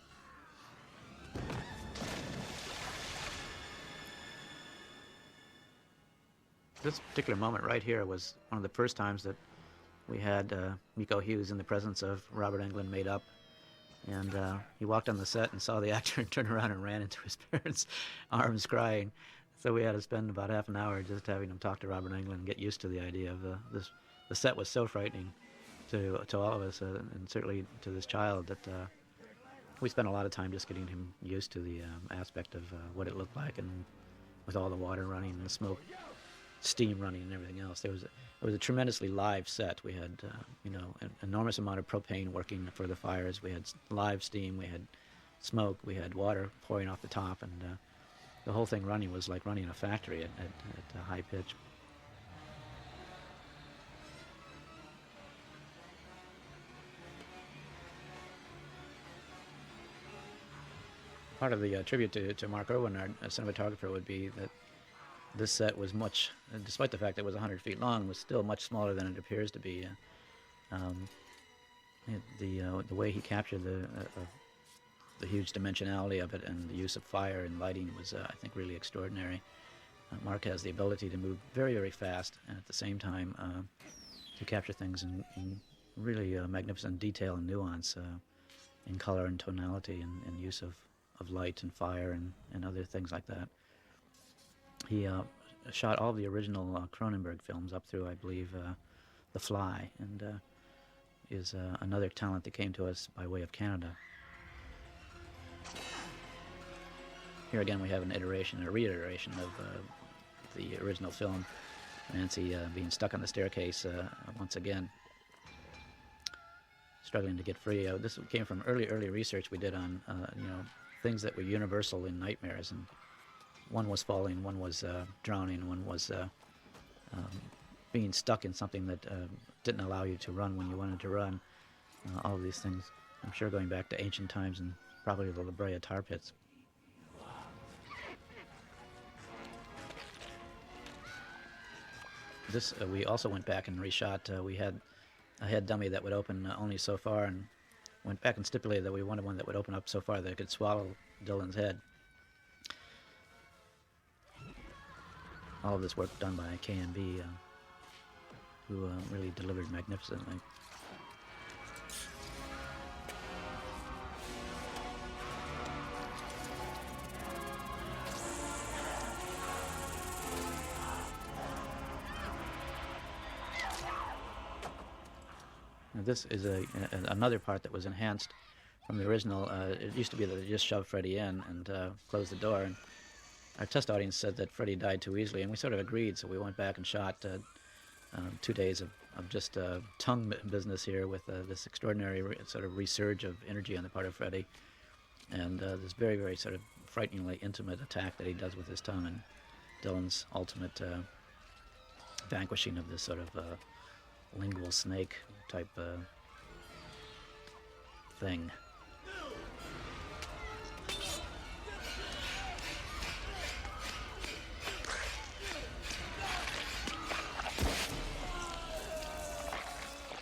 This particular moment right here was one of the first times that we had Miko Hughes in the presence of Robert Englund made up. And he walked on the set and saw the actor and turned around and ran into his parents' arms crying. So we had to spend about half an hour just having him talk to Robert Englund and get used to the idea of this. The set was so frightening to all of us, and certainly to this child, that we spent a lot of time just getting him used to the aspect of what it looked like, and with all the water running and the smoke, steam running and everything else. It was a tremendously live set. We had an enormous amount of propane working for the fires. We had live steam, we had smoke, we had water pouring off the top, and the whole thing running was like running a factory at a high pitch. Part of the tribute to Mark Irwin, our cinematographer, would be that this set was much, despite the fact that it was 100 feet long, was still much smaller than it appears to be. The way he captured the huge dimensionality of it and the use of fire and lighting was, I think, really extraordinary. Mark has the ability to move very, very fast, and at the same time to capture things in really magnificent detail and nuance, in color and tonality, and use of light and fire and other things like that. He shot all the original Cronenberg films up through, I believe, The Fly, and is another talent that came to us by way of Canada. Here again we have a reiteration of the original film. Nancy being stuck on the staircase once again, struggling to get free. This came from early research we did on things that were universal in nightmares, and one was falling, one was drowning, one was being stuck in something that didn't allow you to run when you wanted to run. All of these things, I'm sure, going back to ancient times and probably the La Brea tar pits. this we also went back and reshot. We had a head dummy that would open only so far, and went back and stipulated that we wanted one that would open up so far that it could swallow Dylan's head. All of this work done by KNB, who really delivered magnificently. Now this is another part that was enhanced from the original. It used to be that they just shoved Freddy in and closed the door. And our test audience said that Freddy died too easily, and we sort of agreed. So we went back and shot 2 days of just tongue business here with this extraordinary sort of resurge of energy on the part of Freddy, and this very, very sort of frighteningly intimate attack that he does with his tongue, and Dylan's ultimate vanquishing of this sort of lingual snake type thing.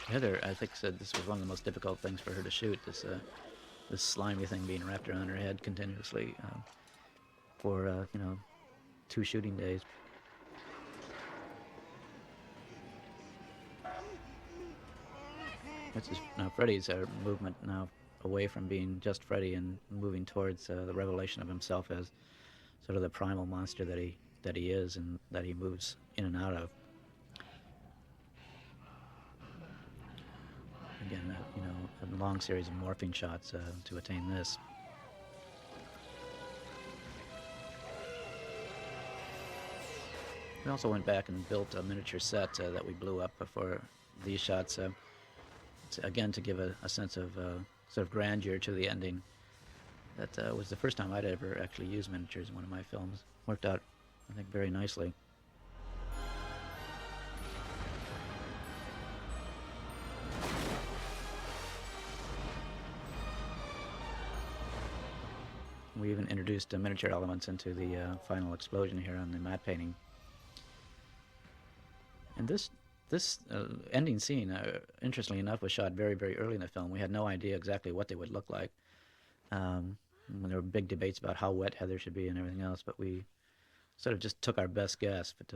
Heather, I think, said this was one of the most difficult things for her to shoot, this slimy thing being wrapped around her head continuously for 2 shooting days. Now Freddy's movement now away from being just Freddy and moving towards the revelation of himself as sort of the primal monster that he is and that he moves in and out of. Again, a long series of morphing shots to attain this. We also went back and built a miniature set that we blew up for these shots. Again, to give a sense of sort of grandeur to the ending. That was the first time I'd ever actually used miniatures in one of my films. Worked out, I think, very nicely. We even introduced miniature elements into the final explosion here on the matte painting. And this ending scene, interestingly enough, was shot very, very early in the film. We had no idea exactly what they would look like. There were big debates about how wet Heather should be and everything else, but we sort of just took our best guess. But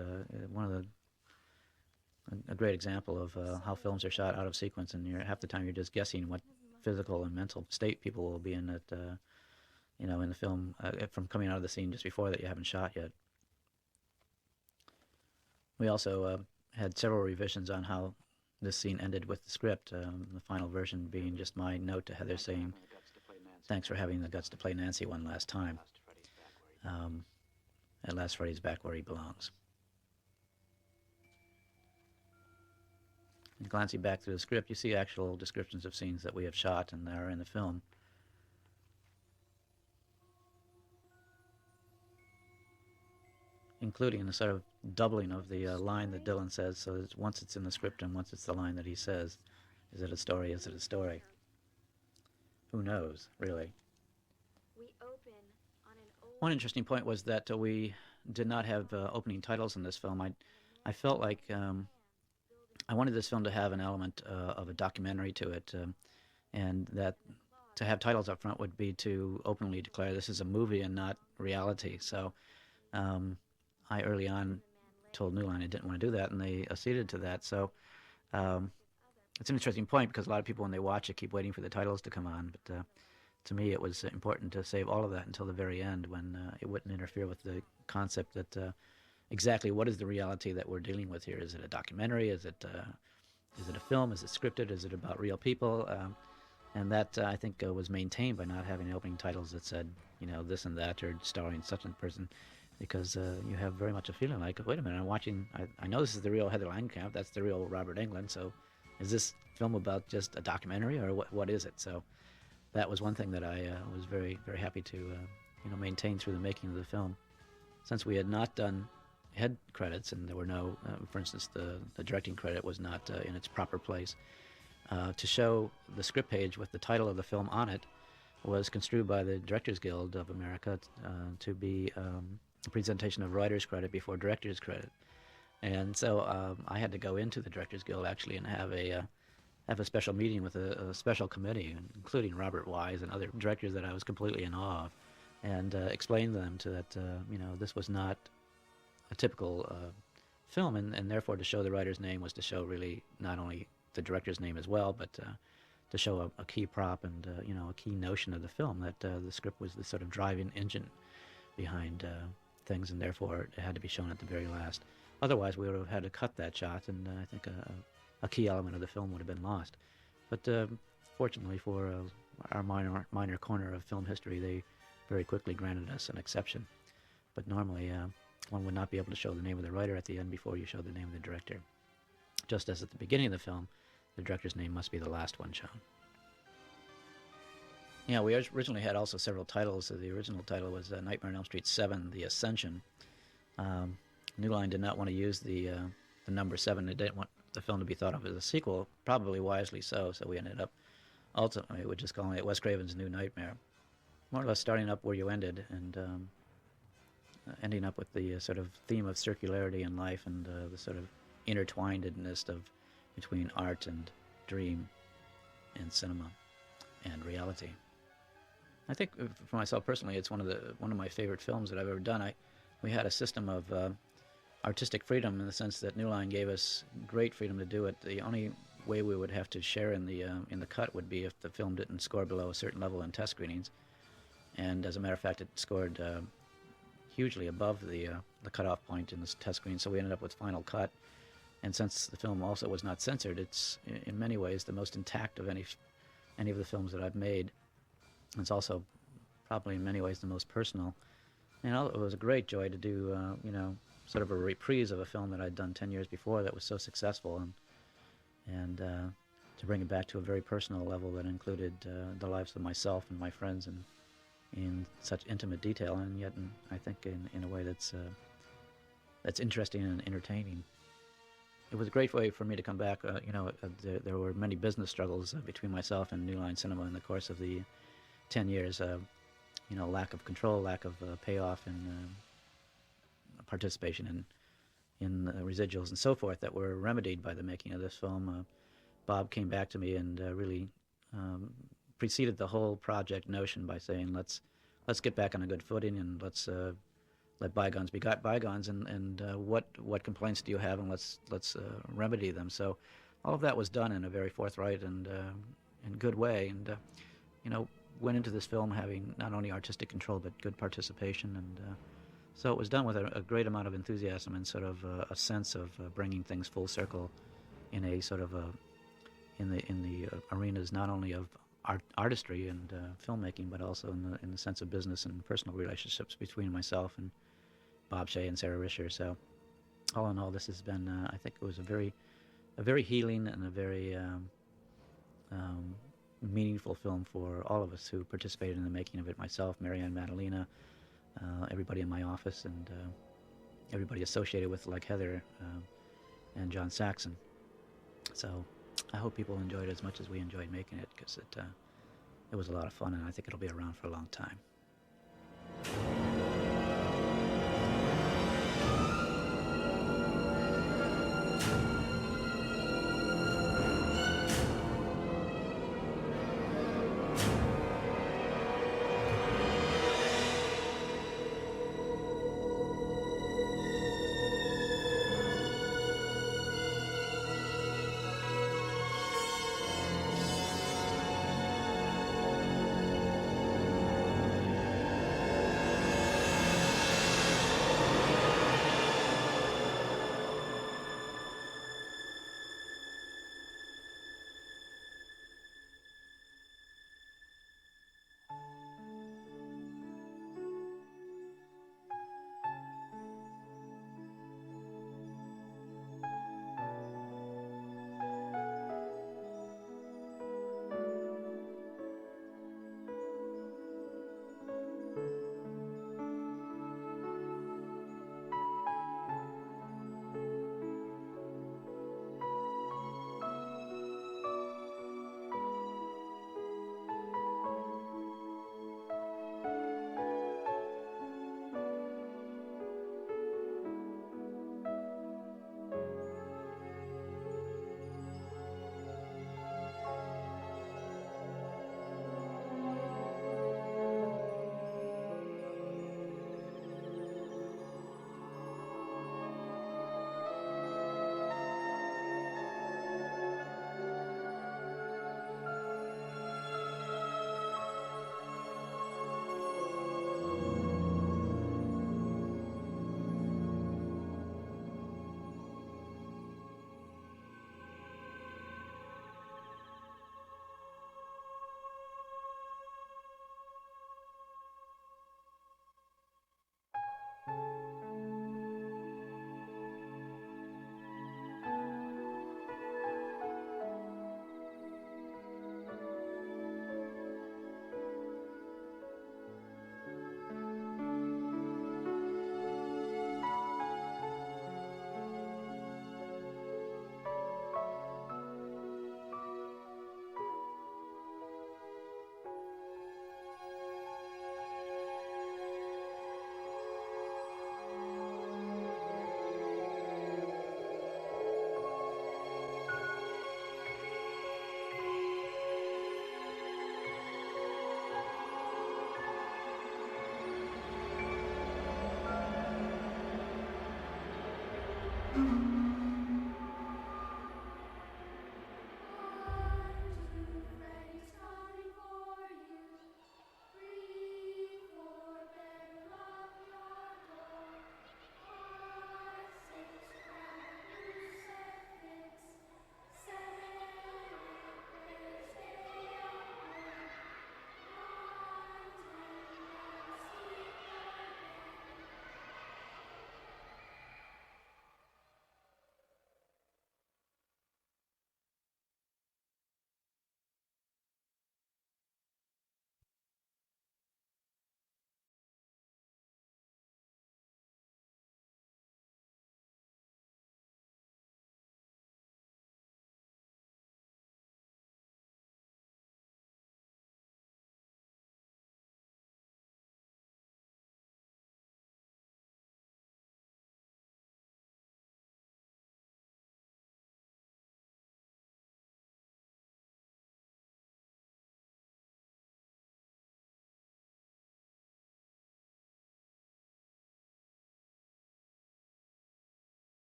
a great example of how films are shot out of sequence, and half the time you're just guessing what physical and mental state people will be in in the film from coming out of the scene just before that you haven't shot yet. We also had several revisions on how this scene ended with the script, the final version being just my note to Heather saying, "Thanks for having the guts to play Nancy one last time. At last Freddy's back where he belongs." And glancing back through the script, you see actual descriptions of scenes that we have shot and that are in the film. Including a sort of doubling of the line that Dylan says, so that once it's in the script and once it's the line that he says. Is it a story? Is it a story? Who knows, really? One interesting point was that we did not have opening titles in this film. I felt like I wanted this film to have an element of a documentary to it, and that to have titles up front would be to openly declare this is a movie and not reality. So I early on told New Line I didn't want to do that, and they acceded to that. So it's an interesting point because a lot of people, when they watch it, keep waiting for the titles to come on. But to me, it was important to save all of that until the very end, when it wouldn't interfere with the concept that exactly what is the reality that we're dealing with here. Is it a documentary? Is it a film? Is it scripted? Is it about real people? And that, I think, was maintained by not having opening titles that said, this and that, or starring such a person. Because you have very much a feeling like, wait a minute, I'm watching, I know this is the real Heather Langenkamp, that's the real Robert Englund, so is this film about just a documentary, or what is it? So that was one thing that I was very, very happy to maintain through the making of the film. Since we had not done head credits, and there were no, for instance, the directing credit was not in its proper place, to show the script page with the title of the film on it was construed by the Directors Guild of America to be a presentation of writer's credit before director's credit. And so I had to go into the Directors Guild actually and have a special meeting with a special committee, including Robert Wise and other directors that I was completely in awe of, and explain to them that this was not a typical film, and therefore to show the writer's name was to show really not only the director's name as well, but to show a key prop and a key notion of the film, that the script was the sort of driving engine behind things, and therefore it had to be shown at the very last. Otherwise, we would have had to cut that shot, and I think a key element of the film would have been lost. But fortunately for our minor corner of film history, they very quickly granted us an exception. But normally, one would not be able to show the name of the writer at the end before you show the name of the director. Just as at the beginning of the film, the director's name must be the last one shown. Yeah, we originally had also several titles. So the original title was Nightmare on Elm Street 7, The Ascension. New Line did not want to use the number 7. They didn't want the film to be thought of as a sequel, probably wisely so we ended up ultimately with just calling it Wes Craven's New Nightmare. More or less starting up where you ended, and ending up with the sort of theme of circularity in life, and the sort of intertwinedness between art and dream and cinema and reality. I think for myself personally, it's one of my favorite films that I've ever done. We had a system of artistic freedom in the sense that New Line gave us great freedom to do it. The only way we would have to share in the cut would be if the film didn't score below a certain level in test screenings. And as a matter of fact, it scored hugely above the cutoff point in this test screen, so we ended up with final cut. And since the film also was not censored, it's in many ways the most intact of any of the films that I've made. It's also probably in many ways the most personal. And it was a great joy to do, sort of a reprise of a film that I'd done 10 years before that was so successful, and to bring it back to a very personal level that included the lives of myself and my friends, and in such intimate detail, and yet I think in a way that's interesting and entertaining. It was a great way for me to come back. There were many business struggles between myself and New Line Cinema in the course of the 10 years. Lack of control, lack of payoff, and participation in residuals and so forth that were remedied by the making of this film. Bob came back to me and really preceded the whole project notion by saying, let's get back on a good footing, and let's let bygones be bygones, and what complaints do you have, and let's remedy them. So all of that was done in a very forthright and good way, and went into this film having not only artistic control but good participation, and so it was done with a great amount of enthusiasm and sort of a sense of bringing things full circle in a sort of in the arenas not only of artistry and filmmaking, but also in the sense of business and personal relationships between myself and Bob Shea and Sarah Risher. So all in all, this has been I think it was a very healing and a very meaningful film for all of us who participated in the making of it. Myself, Marianne Madalena, everybody in my office, and everybody associated with, like Heather and John Saxon. So I hope people enjoyed it as much as we enjoyed making it, because it was a lot of fun, and I think it'll be around for a long time.